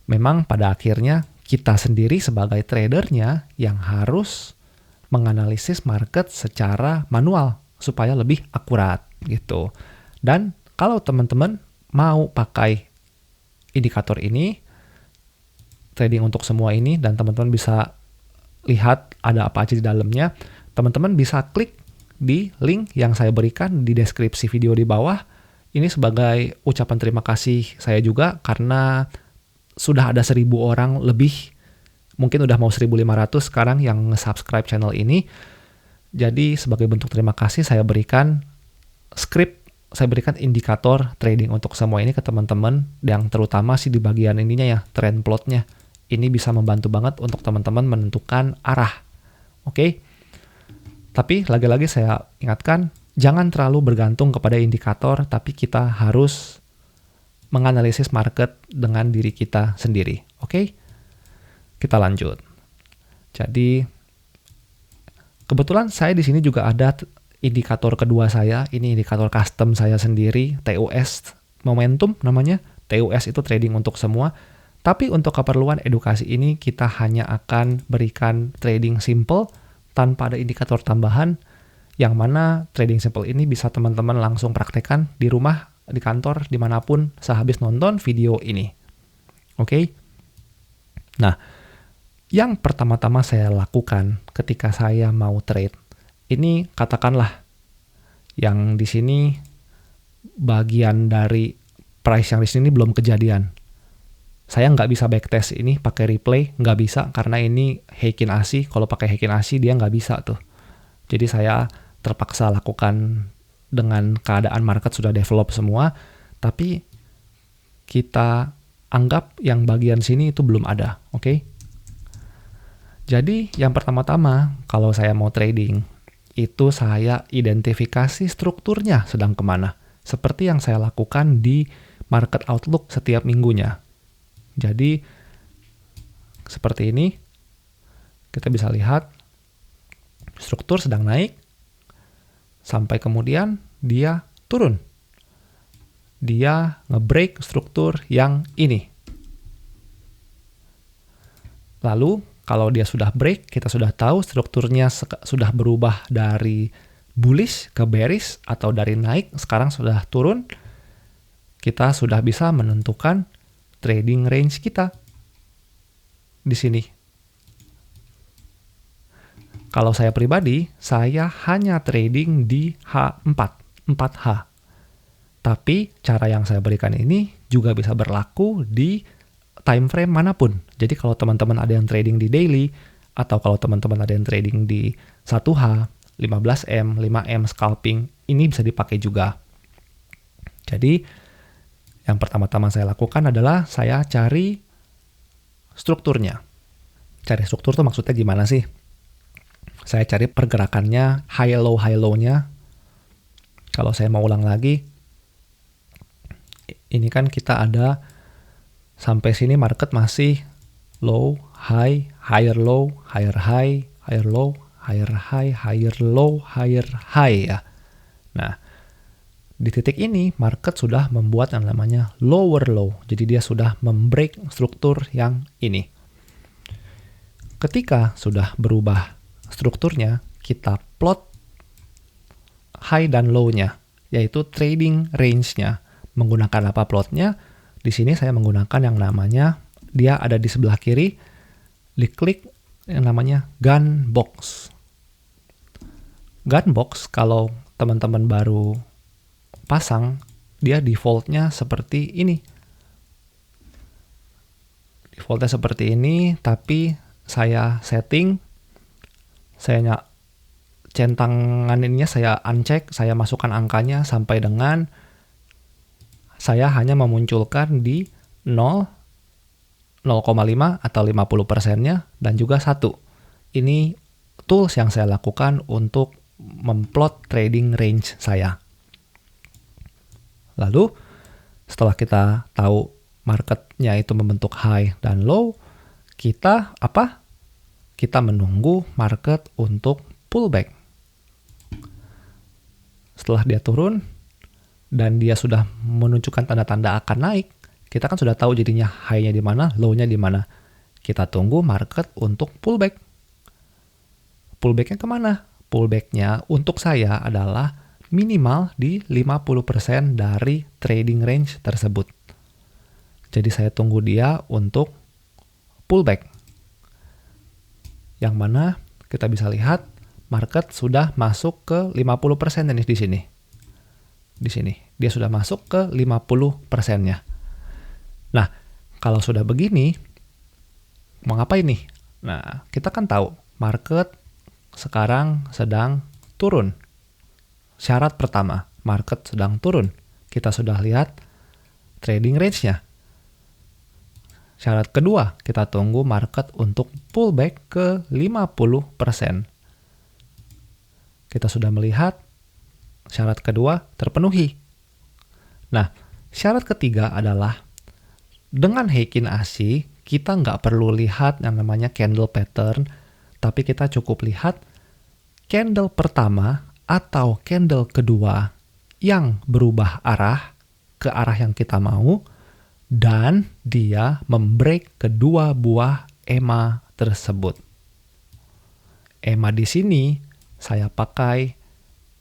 memang pada akhirnya kita sendiri sebagai tradernya yang harus menganalisis market secara manual supaya lebih akurat gitu. Dan kalau teman-teman mau pakai indikator ini, trading untuk semua ini, dan teman-teman bisa lihat ada apa aja di dalamnya, teman-teman bisa klik di link yang saya berikan di deskripsi video di bawah. Ini sebagai ucapan terima kasih saya juga karena sudah ada 1.000 orang lebih, mungkin udah mau 1.500 sekarang yang subscribe channel ini. Jadi sebagai bentuk terima kasih saya berikan saya berikan indikator trading untuk semua ini ke teman-teman, yang terutama sih di bagian ininya ya, trend plotnya. Ini bisa membantu banget untuk teman-teman menentukan arah. Oke? Tapi lagi-lagi saya ingatkan, jangan terlalu bergantung kepada indikator, tapi kita harus menganalisis market dengan diri kita sendiri. Oke? Kita lanjut. Jadi, kebetulan saya di sini juga ada indikator kedua saya. Ini indikator custom saya sendiri, TUS Momentum namanya. TUS itu trading untuk semua. Tapi untuk keperluan edukasi ini, kita hanya akan berikan trading simple tanpa ada indikator tambahan, yang mana trading simple ini bisa teman-teman langsung praktekkan di rumah, di kantor, dimanapun sehabis nonton video ini. Oke? Nah, yang pertama-tama saya lakukan ketika saya mau trade, ini katakanlah yang di sini bagian dari price yang di sini belum kejadian. Saya nggak bisa backtest ini pakai replay, nggak bisa karena ini Heikin Ashi. Kalau pakai Heikin Ashi dia nggak bisa tuh. Jadi saya terpaksa lakukan dengan keadaan market sudah develop semua, tapi kita anggap yang bagian sini itu belum ada, oke? Jadi yang pertama-tama kalau saya mau trading, itu saya identifikasi strukturnya sedang kemana. Seperti yang saya lakukan di Market Outlook setiap minggunya. Jadi seperti ini, kita bisa lihat struktur sedang naik, sampai kemudian dia turun. Dia nge-break struktur yang ini. Lalu, kalau dia sudah break, kita sudah tahu strukturnya sudah berubah dari bullish ke bearish, atau dari naik, sekarang sudah turun. Kita sudah bisa menentukan trading range kita di sini. Kalau saya pribadi, saya hanya trading di H4, 4H. Tapi cara yang saya berikan ini juga bisa berlaku di time frame manapun. Jadi kalau teman-teman ada yang trading di daily, atau kalau teman-teman ada yang trading di 1H, 15M, 5M scalping, ini bisa dipakai juga. Jadi yang pertama-tama saya lakukan adalah saya cari strukturnya. Cari struktur tuh maksudnya gimana sih? Saya cari pergerakannya, high low-nya. Kalau saya mau ulang lagi, ini kan kita ada sampai sini market masih low, high, higher low, higher high, higher low, higher high, higher low, higher high ya. Nah, di titik ini market sudah membuat yang namanya lower low. Jadi dia sudah membreak struktur yang ini. Ketika sudah berubah strukturnya, kita plot high dan low-nya, yaitu trading range-nya. Menggunakan apa plotnya? Di sini saya menggunakan yang namanya, dia ada di sebelah kiri, diklik yang namanya gun box. Gun box, kalau teman-teman baru pasang, dia default-nya seperti ini. Default-nya seperti ini, tapi saya setting, saya centangan ininya saya uncheck, saya masukkan angkanya sampai dengan saya hanya memunculkan di 0, 0,5 atau 50%-nya, dan juga 1. Ini tools yang saya lakukan untuk memplot trading range saya. Lalu, setelah kita tahu marketnya itu membentuk high dan low, kita apa? Kita menunggu market untuk pullback. Setelah dia turun, dan dia sudah menunjukkan tanda-tanda akan naik, kita kan sudah tahu jadinya high-nya di mana, low-nya di mana. Kita tunggu market untuk pullback. Pullback-nya kemana? Pullback-nya untuk saya adalah minimal di 50% dari trading range tersebut. Jadi saya tunggu dia untuk pullback. Yang mana kita bisa lihat market sudah masuk ke 50% ini di sini. Di sini. Dia sudah masuk ke 50%-nya. Nah, kalau sudah begini, mau ngapain nih? Nah, kita kan tahu market sekarang sedang turun. Syarat pertama, market sedang turun. Kita sudah lihat trading range-nya. Syarat kedua, kita tunggu market untuk pullback ke 50%. Kita sudah melihat syarat kedua terpenuhi. Nah, syarat ketiga adalah dengan Heikin Ashi, kita nggak perlu lihat yang namanya candle pattern, tapi kita cukup lihat candle pertama atau candle kedua yang berubah arah ke arah yang kita mau, dan dia membreak kedua buah EMA tersebut. EMA di sini saya pakai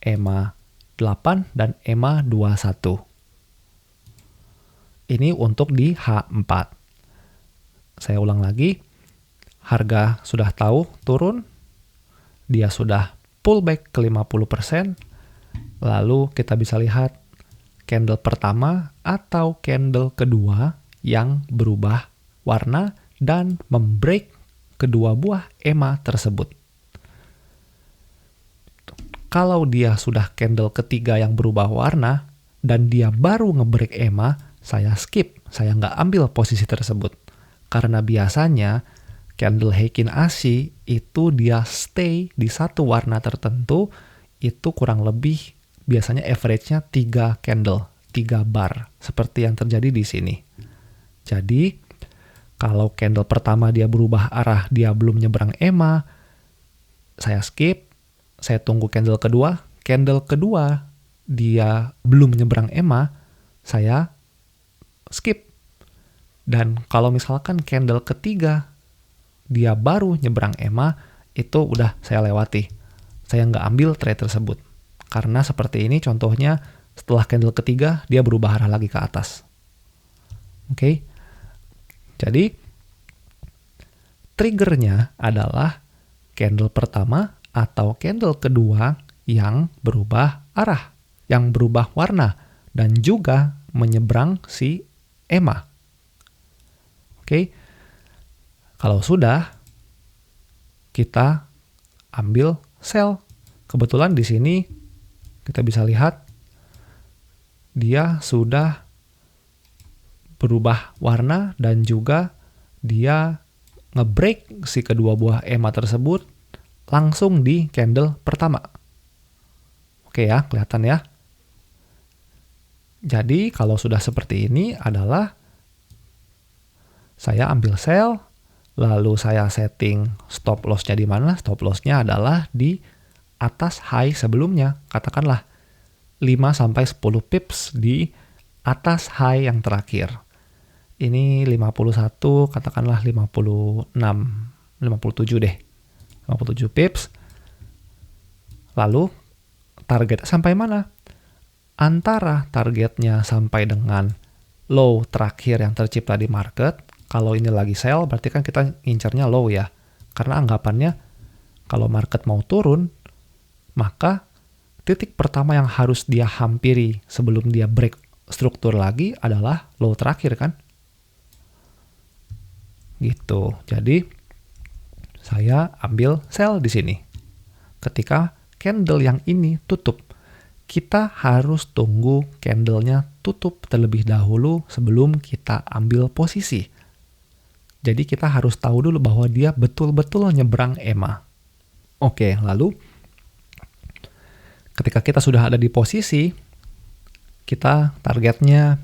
EMA 8 dan EMA 21. Ini untuk di H4. Saya ulang lagi, harga sudah tahu turun, dia sudah pullback ke 50%, lalu kita bisa lihat candle pertama atau candle kedua yang berubah warna dan membreak kedua buah EMA tersebut. Kalau dia sudah candle ketiga yang berubah warna dan dia baru ngebreak EMA, saya skip, saya nggak ambil posisi tersebut. Karena biasanya candle Heikin Ashi itu dia stay di satu warna tertentu, itu kurang lebih biasanya average-nya 3 candle, 3 bar, seperti yang terjadi di sini. Jadi, kalau candle pertama dia berubah arah, dia belum nyebrang EMA, saya skip, saya tunggu candle kedua dia belum nyebrang EMA, saya skip. Dan kalau misalkan candle ketiga dia baru nyebrang EMA, itu udah saya lewati. Saya nggak ambil trade tersebut. Karena seperti ini contohnya, setelah candle ketiga dia berubah arah lagi ke atas. Oke. Jadi triggernya adalah candle pertama atau candle kedua yang berubah arah, yang berubah warna, dan juga menyeberang si EMA. Oke, kalau sudah, kita ambil sell. Kebetulan di sini kita bisa lihat dia sudah berubah warna dan juga dia ngebreak si kedua buah EMA tersebut langsung di candle pertama. Oke ya, kelihatan ya. Jadi kalau sudah seperti ini adalah saya ambil sell, lalu saya setting stop loss-nya di mana? Stop loss-nya adalah di atas high sebelumnya. Katakanlah 5-10 pips di atas high yang terakhir. Ini 51, katakanlah 56, 57 deh. 57 pips. Lalu target sampai mana? Antara targetnya sampai dengan low terakhir yang tercipta di market. Kalau ini lagi sell, berarti kan kita ngincarnya low ya. Karena anggapannya kalau market mau turun, maka titik pertama yang harus dia hampiri sebelum dia break struktur lagi adalah low terakhir kan? Gitu. Jadi saya ambil sell di sini. Ketika candle yang ini tutup, kita harus tunggu candlenya tutup terlebih dahulu sebelum kita ambil posisi. Jadi kita harus tahu dulu bahwa dia betul-betul nyebrang EMA. Oke, lalu ketika kita sudah ada di posisi, kita targetnya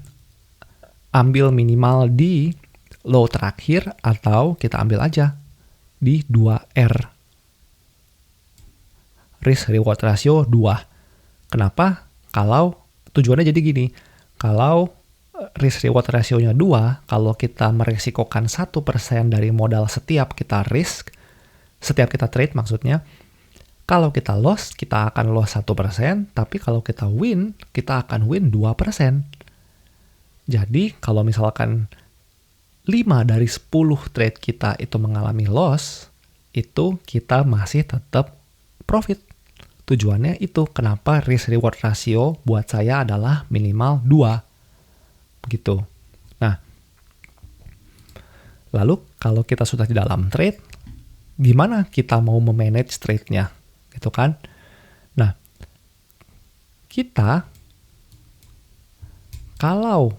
ambil minimal di low terakhir atau kita ambil aja di 2R. Risk reward ratio 2. Kenapa? Kalau tujuannya jadi gini, kalau risk reward ratio-nya 2, kalau kita meresikokan 1% dari modal setiap kita risk, setiap kita trade maksudnya, kalau kita loss, kita akan loss 1%, tapi kalau kita win, kita akan win 2%. Jadi, kalau misalkan 5 dari 10 trade kita itu mengalami loss, itu kita masih tetap profit. Tujuannya itu, kenapa risk reward ratio buat saya adalah minimal 2. Begitu. Nah, lalu kalau kita sudah di dalam trade, gimana kita mau memanage trade-nya? Gitu kan? Nah, kita kalau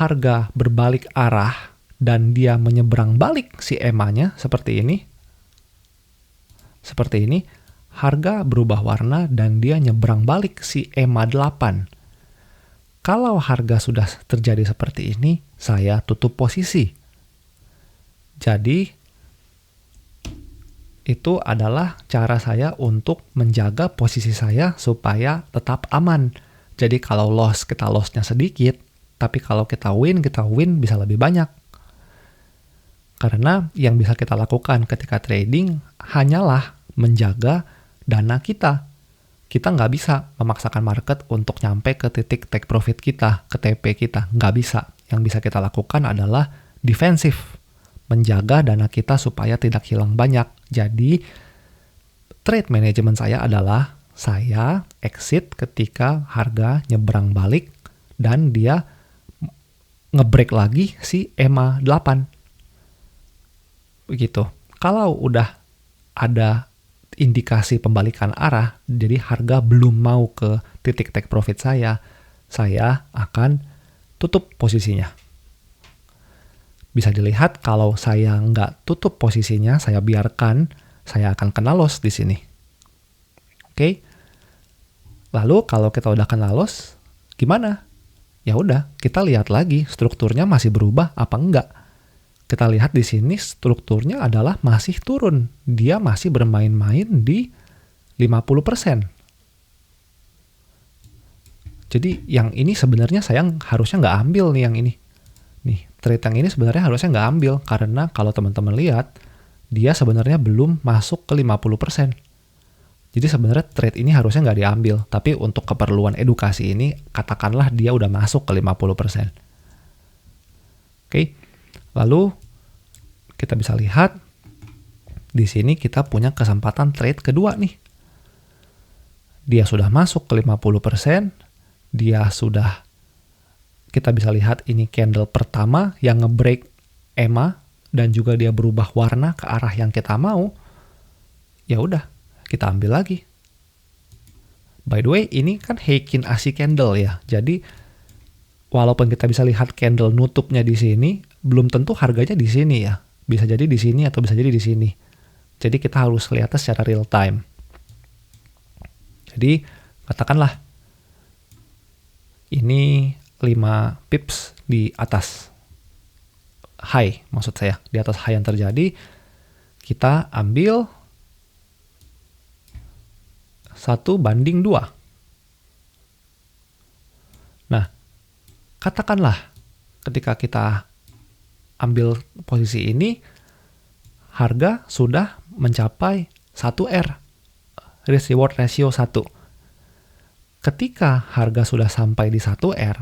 harga berbalik arah dan dia menyeberang balik si EMA-nya seperti ini, harga berubah warna dan dia nyebrang balik si EMA 8. Kalau harga sudah terjadi seperti ini, saya tutup posisi. Jadi, itu adalah cara saya untuk menjaga posisi saya supaya tetap aman. Jadi, kalau loss, kita loss-nya sedikit, tapi kalau kita win bisa lebih banyak. Karena yang bisa kita lakukan ketika trading hanyalah menjaga dana kita. Kita nggak bisa memaksakan market untuk nyampe ke titik take profit kita, ke TP kita. Nggak bisa. Yang bisa kita lakukan adalah defensif. Menjaga dana kita supaya tidak hilang banyak. Jadi, trade management saya adalah saya exit ketika harga nyebrang balik dan dia nge-break lagi si EMA 8. Begitu. Kalau udah ada indikasi pembalikan arah, jadi harga belum mau ke titik take profit saya akan tutup posisinya. Bisa dilihat kalau saya nggak tutup posisinya, saya biarkan, saya akan kena loss di sini. Oke? Lalu kalau kita udah kena loss, gimana? Ya udah, kita lihat lagi strukturnya masih berubah apa enggak. Kita lihat di sini strukturnya adalah masih turun. Dia masih bermain-main di 50%. Jadi yang ini sebenarnya saya harusnya nggak ambil nih yang ini. Nih, trade yang ini sebenarnya harusnya nggak ambil. Karena kalau teman-teman lihat, dia sebenarnya belum masuk ke 50%. Jadi sebenarnya trade ini harusnya nggak diambil. Tapi untuk keperluan edukasi ini, katakanlah dia udah masuk ke 50%. Oke. Lalu kita bisa lihat di sini kita punya kesempatan trade kedua nih. Dia sudah masuk ke 50%, kita bisa lihat ini candle pertama yang nge-break EMA dan juga dia berubah warna ke arah yang kita mau. Ya udah, kita ambil lagi. By the way, ini kan Heikin Ashi candle ya. Jadi walaupun kita bisa lihat candle nutupnya di sini, belum tentu harganya di sini ya. Bisa jadi di sini atau bisa jadi di sini. Jadi kita harus lihatnya secara real time. Jadi katakanlah ini 5 pips di atas high, maksud saya. Di atas high yang terjadi, kita ambil 1:2. Nah, katakanlah ketika kita ambil posisi ini, harga sudah mencapai 1R, risk reward ratio 1. Ketika harga sudah sampai di 1R,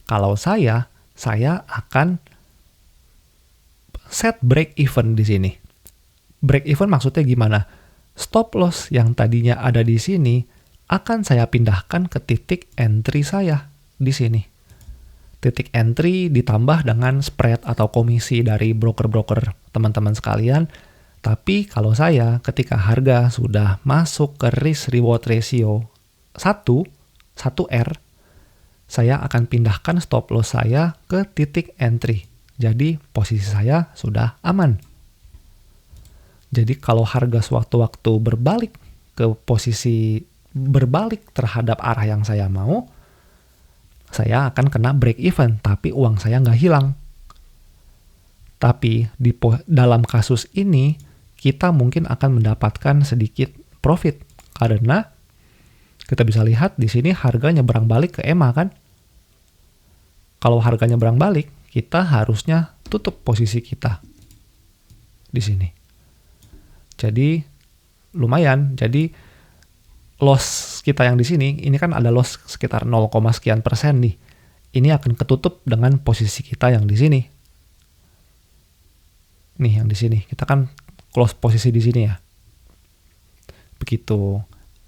kalau saya akan set break even di sini. Break even maksudnya gimana? Stop loss yang tadinya ada di sini akan saya pindahkan ke titik entry saya di sini. Titik entry ditambah dengan spread atau komisi dari broker-broker teman-teman sekalian. Tapi kalau saya ketika harga sudah masuk ke risk reward ratio 1R, saya akan pindahkan stop loss saya ke titik entry. Jadi posisi saya sudah aman. Jadi kalau harga sewaktu-waktu berbalik ke posisi berbalik terhadap arah yang saya mau, saya akan kena break even, tapi uang saya nggak hilang. Tapi dalam kasus ini, kita mungkin akan mendapatkan sedikit profit. Karena kita bisa lihat di sini harganya nyebrang balik ke EMA kan. Kalau harganya nyebrang balik, kita harusnya tutup posisi kita di sini. Jadi lumayan. Jadi loss kita yang di sini, ini kan ada loss sekitar 0, sekian persen nih. Ini akan ketutup dengan posisi kita yang di sini. Nih yang di sini, kita kan close posisi di sini ya. Begitu.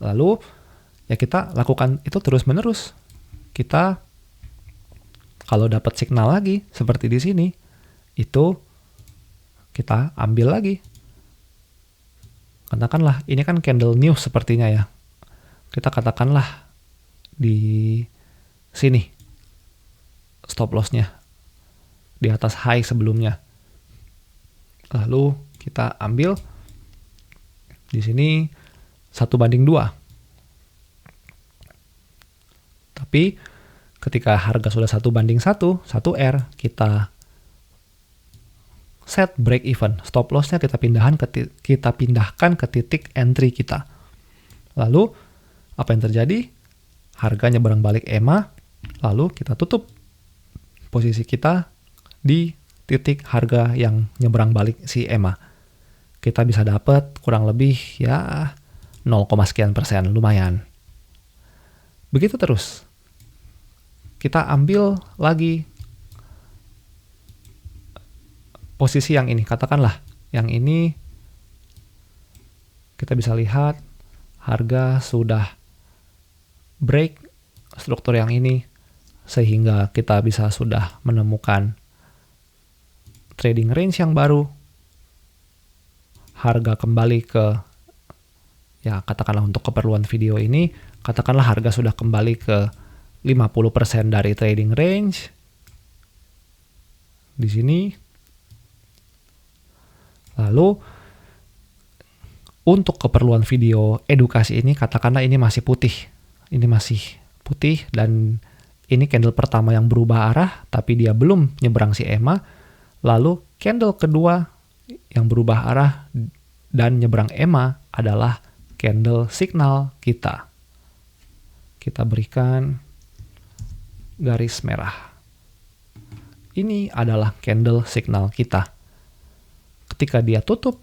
Lalu ya kita lakukan itu terus-menerus. Kita kalau dapat signal lagi seperti di sini, itu kita ambil lagi. Katakanlah ini kan candle news sepertinya ya. Kita katakanlah di sini stop loss-nya di atas high sebelumnya. Lalu kita ambil di sini 1:2. Tapi ketika harga sudah 1:1, 1R, kita set break even. Stop loss-nya kita pindahkan ke titik entry kita. Lalu apa yang terjadi? Harganya nyebrang balik EMA, lalu kita tutup posisi kita di titik harga yang nyebrang balik si EMA. Kita bisa dapat kurang lebih ya 0, sekian persen, lumayan. Begitu terus. Kita ambil lagi posisi yang ini, katakanlah yang ini kita bisa lihat harga sudah break struktur yang ini sehingga kita bisa sudah menemukan trading range yang baru. Harga kembali ke, ya katakanlah untuk keperluan video ini, katakanlah harga sudah kembali ke 50% dari trading range. Di sini. Lalu untuk keperluan video edukasi ini, katakanlah ini masih putih. Ini masih putih dan ini candle pertama yang berubah arah, tapi dia belum nyebrang si EMA. Lalu candle kedua yang berubah arah dan nyebrang EMA adalah candle signal kita. Kita berikan garis merah. Ini adalah candle signal kita. Ketika dia tutup,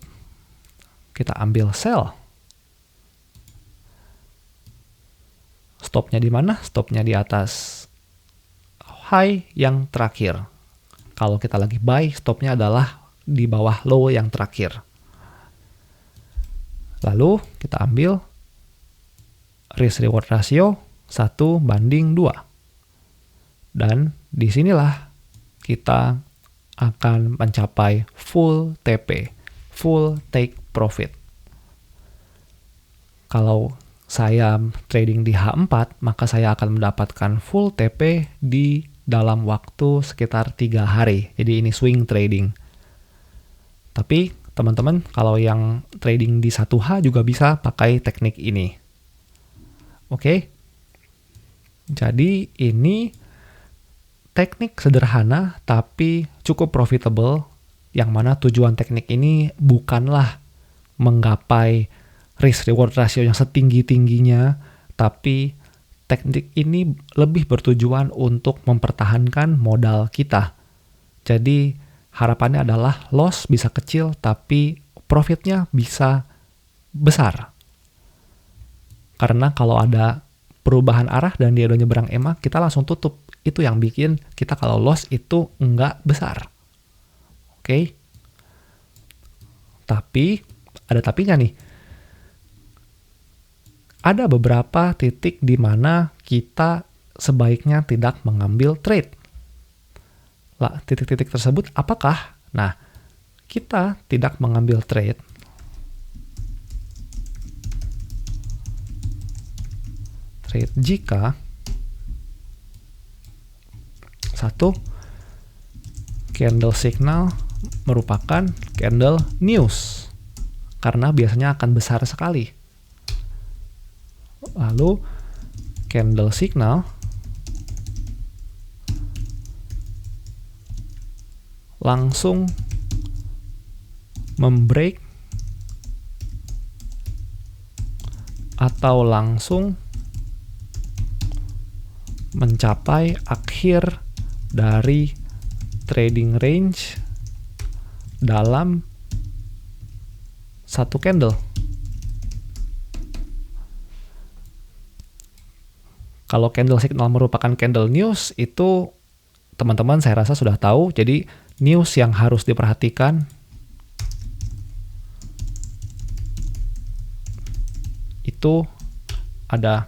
kita ambil sell. Stopnya di mana? Stopnya di atas high yang terakhir. Kalau kita lagi buy, stopnya adalah di bawah low yang terakhir. Lalu kita ambil risk reward ratio 1:2. Dan disinilah kita akan mencapai full TP, full take profit. Kalau saya trading di H4, maka saya akan mendapatkan full TP di dalam waktu sekitar 3 hari. Jadi ini swing trading. Tapi teman-teman, kalau yang trading di 1H juga bisa pakai teknik ini. Oke? Jadi ini teknik sederhana tapi cukup profitable, yang mana tujuan teknik ini bukanlah menggapai risk reward ratio yang setinggi-tingginya, tapi teknik ini lebih bertujuan untuk mempertahankan modal kita. Jadi harapannya adalah loss bisa kecil tapi profitnya bisa besar. Karena kalau ada perubahan arah dan dia udah nyebrang EMA, kita langsung tutup. Itu yang bikin kita kalau loss itu enggak besar. Oke? Tapi, ada tapinya nih. Ada beberapa titik di mana kita sebaiknya tidak mengambil trade. Lah, titik-titik tersebut apakah? Nah, kita tidak mengambil trade jika satu, candle signal merupakan candle news karena biasanya akan besar sekali. Lalu candle signal langsung membreak atau langsung mencapai akhir dari trading range dalam satu candle. Kalau candle signal merupakan candle news, itu teman-teman saya rasa sudah tahu. Jadi news yang harus diperhatikan itu ada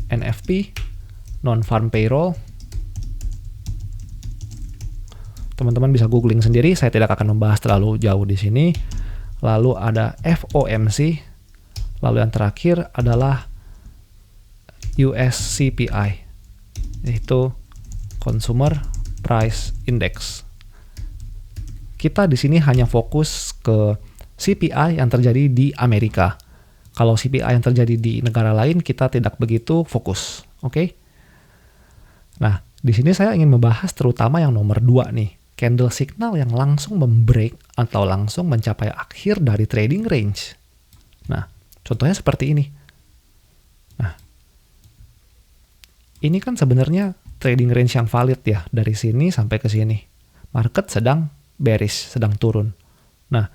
NFP, non-farm payroll. Teman-teman bisa googling sendiri, saya tidak akan membahas terlalu jauh di sini. Lalu ada FOMC, lalu yang terakhir adalah US CPI, yaitu Consumer Price Index. Kita di sini hanya fokus ke CPI yang terjadi di Amerika. Kalau CPI yang terjadi di negara lain, kita tidak begitu fokus. Oke? Nah, di sini saya ingin membahas terutama yang nomor 2 nih. Candle signal yang langsung membreak atau langsung mencapai akhir dari trading range. Nah, contohnya seperti ini. Nah, ini kan sebenarnya trading range yang valid ya, dari sini sampai ke sini. Market sedang bearish, sedang turun. Nah,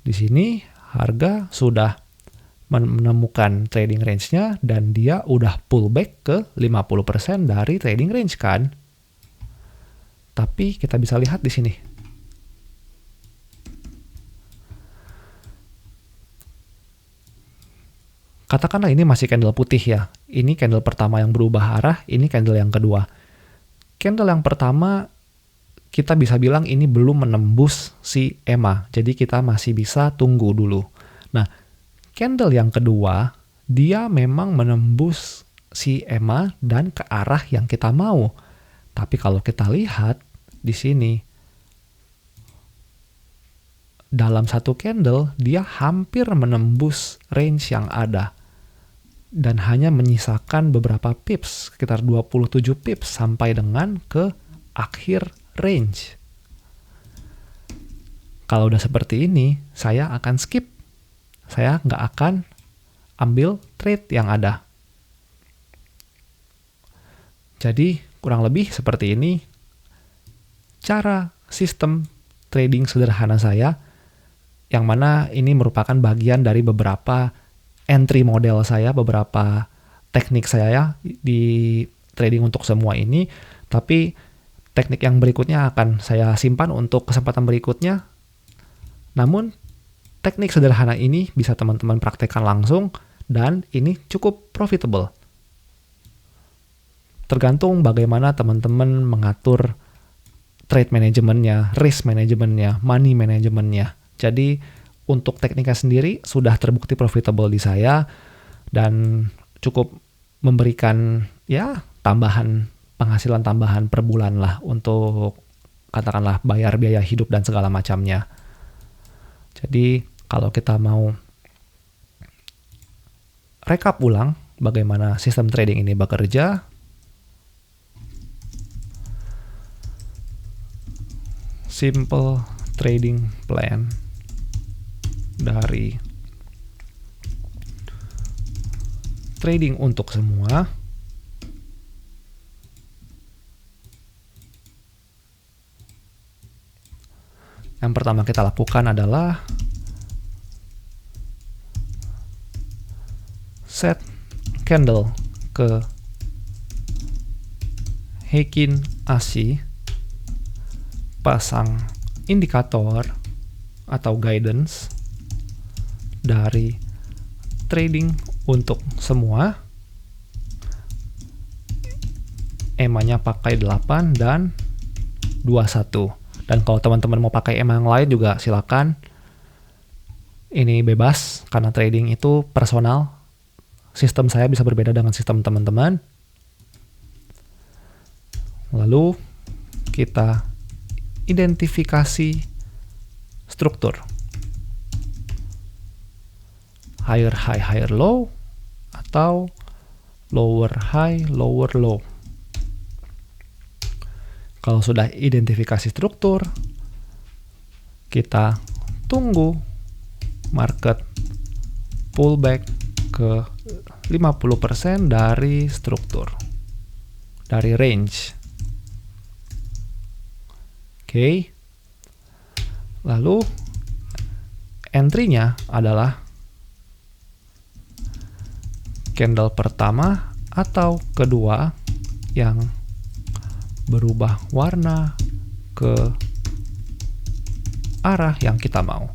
di sini harga sudah menemukan trading range-nya dan dia udah pullback ke 50% dari trading range kan. Tapi kita bisa lihat di sini. Katakanlah ini masih candle putih ya. Ini candle pertama yang berubah arah, ini candle yang kedua. Candle yang pertama kita bisa bilang ini belum menembus si EMA. Jadi kita masih bisa tunggu dulu. Nah, candle yang kedua, dia memang menembus si EMA dan ke arah yang kita mau. Tapi kalau kita lihat di sini, dalam satu candle, dia hampir menembus range yang ada. Dan hanya menyisakan beberapa pips, sekitar 27 pips sampai dengan ke akhir range. Kalau udah seperti ini, saya akan skip. Saya nggak akan ambil trade yang ada. Jadi, kurang lebih seperti ini cara sistem trading sederhana saya, yang mana ini merupakan bagian dari beberapa entry model saya, beberapa teknik saya di trading untuk semua ini. Tapi teknik yang berikutnya akan saya simpan untuk kesempatan berikutnya. Namun, teknik sederhana ini bisa teman-teman praktekkan langsung dan ini cukup profitable. Tergantung bagaimana teman-teman mengatur trade manajemennya, risk manajemennya, money manajemennya. Jadi, untuk tekniknya sendiri sudah terbukti profitable di saya dan cukup memberikan ya tambahan penghasilan tambahan per bulan lah untuk katakanlah bayar biaya hidup dan segala macamnya. Jadi kalau kita mau rekap ulang bagaimana sistem trading ini bekerja, simple trading plan dari trading untuk semua. Yang pertama kita lakukan adalah set candle ke Heikin Ashi, pasang indikator atau guidance dari trading untuk semua. EMA-nya pakai 8 dan 21. Dan kalau teman-teman mau pakai EMA yang lain juga silakan. Ini bebas karena trading itu personal. Sistem saya bisa berbeda dengan sistem teman-teman. Lalu kita identifikasi struktur. Higher high, higher low, atau lower high, lower low. Kalau sudah identifikasi struktur, kita tunggu market pullback ke 50% dari struktur, dari range. Oke. Lalu entry-nya adalah candle pertama atau kedua yang berubah warna ke arah yang kita mau.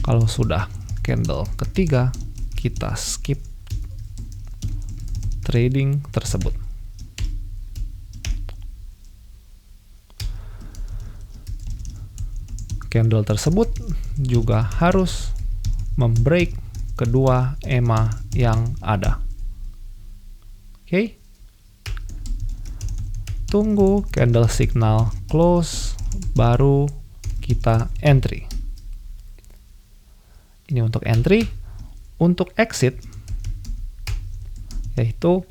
Kalau sudah candle ketiga, kita skip trading tersebut. Candle tersebut juga harus membreak kedua EMA yang ada. Oke. Tunggu candle signal close, baru kita entry. Ini untuk entry. Untuk exit, yaitu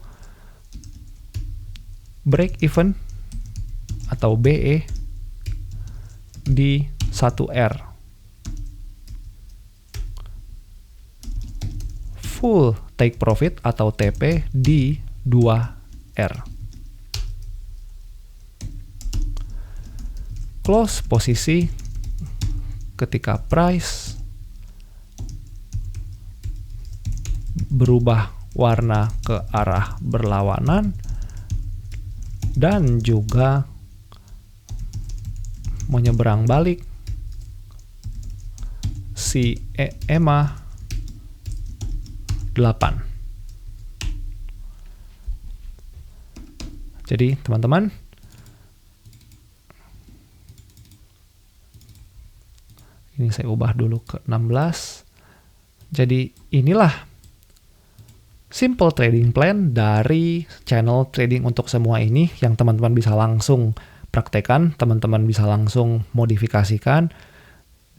break even atau BE di 1R. Full take profit atau TP di 2R. Close posisi ketika price berubah warna ke arah berlawanan dan juga menyeberang balik si EMA 8. Jadi teman-teman, ini saya ubah dulu ke 16. Jadi inilah simple trading plan dari channel trading untuk semua ini yang teman-teman bisa langsung praktekkan, teman-teman bisa langsung modifikasikan,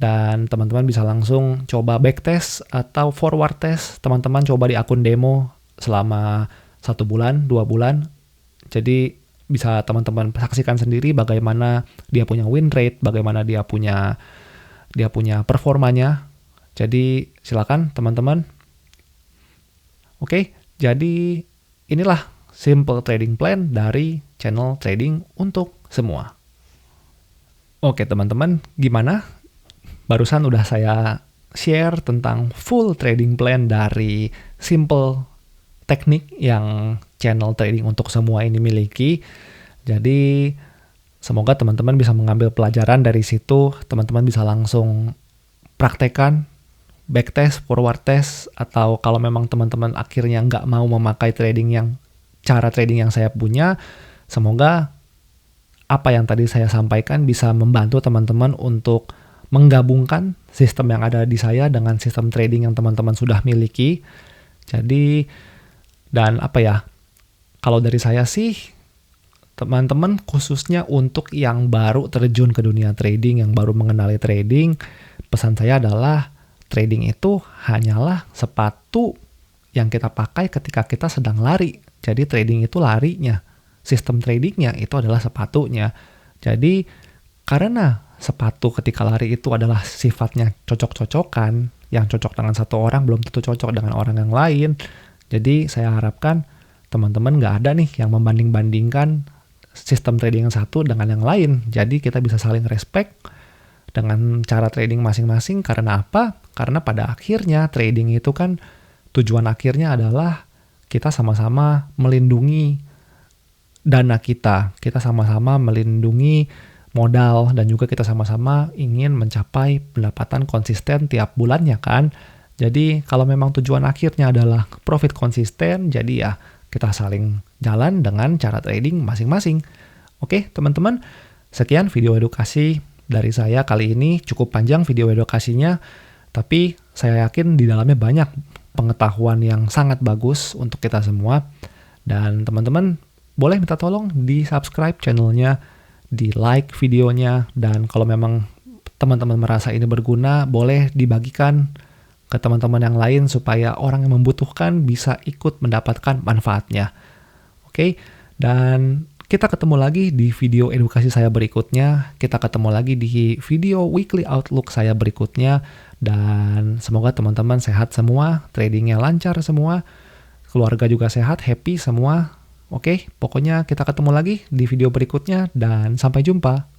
dan teman-teman bisa langsung coba backtest atau forward test. Teman-teman coba di akun demo selama 1 bulan, 2 bulan. Jadi bisa teman-teman saksikan sendiri bagaimana dia punya win rate, bagaimana dia punya performanya. Jadi silakan teman-teman. Oke, jadi inilah simple trading plan dari channel trading untuk semua. Oke teman-teman, gimana? Barusan udah saya share tentang full trading plan dari simple teknik yang channel trading untuk semua ini miliki. Jadi semoga teman-teman bisa mengambil pelajaran dari situ, teman-teman bisa langsung praktekkan, backtest, forward test, atau kalau memang teman-teman akhirnya nggak mau memakai cara trading yang saya punya, semoga apa yang tadi saya sampaikan bisa membantu teman-teman untuk menggabungkan sistem yang ada di saya dengan sistem trading yang teman-teman sudah miliki. Jadi, dan kalau dari saya sih, teman-teman khususnya untuk yang baru terjun ke dunia trading, yang baru mengenali trading, pesan saya adalah trading itu hanyalah sepatu yang kita pakai ketika kita sedang lari. Jadi trading itu larinya. Sistem tradingnya itu adalah sepatunya. Jadi karena sepatu ketika lari itu adalah sifatnya cocok-cocokan, yang cocok dengan satu orang belum tentu cocok dengan orang yang lain. Jadi saya harapkan teman-teman nggak ada nih yang membanding-bandingkan sistem trading yang satu dengan yang lain. Jadi kita bisa saling respect dengan cara trading masing-masing. Karena apa? Karena pada akhirnya trading itu kan tujuan akhirnya adalah kita sama-sama melindungi dana kita sama-sama melindungi modal, dan juga kita sama-sama ingin mencapai pendapatan konsisten tiap bulannya kan. Jadi kalau memang tujuan akhirnya adalah profit konsisten, jadi ya kita saling jalan dengan cara trading masing-masing. Oke teman-teman, sekian video edukasi dari saya kali ini. Cukup panjang video edukasinya, tapi saya yakin di dalamnya banyak pengetahuan yang sangat bagus untuk kita semua. Dan teman-teman boleh minta tolong di subscribe channelnya, di like videonya, dan kalau memang teman-teman merasa ini berguna, boleh dibagikan ke teman-teman yang lain supaya orang yang membutuhkan bisa ikut mendapatkan manfaatnya. Oke, dan kita ketemu lagi di video edukasi saya berikutnya. Kita ketemu lagi di video weekly outlook saya berikutnya. Dan semoga teman-teman sehat semua, tradingnya lancar semua, keluarga juga sehat, happy semua. Oke, pokoknya kita ketemu lagi di video berikutnya dan sampai jumpa.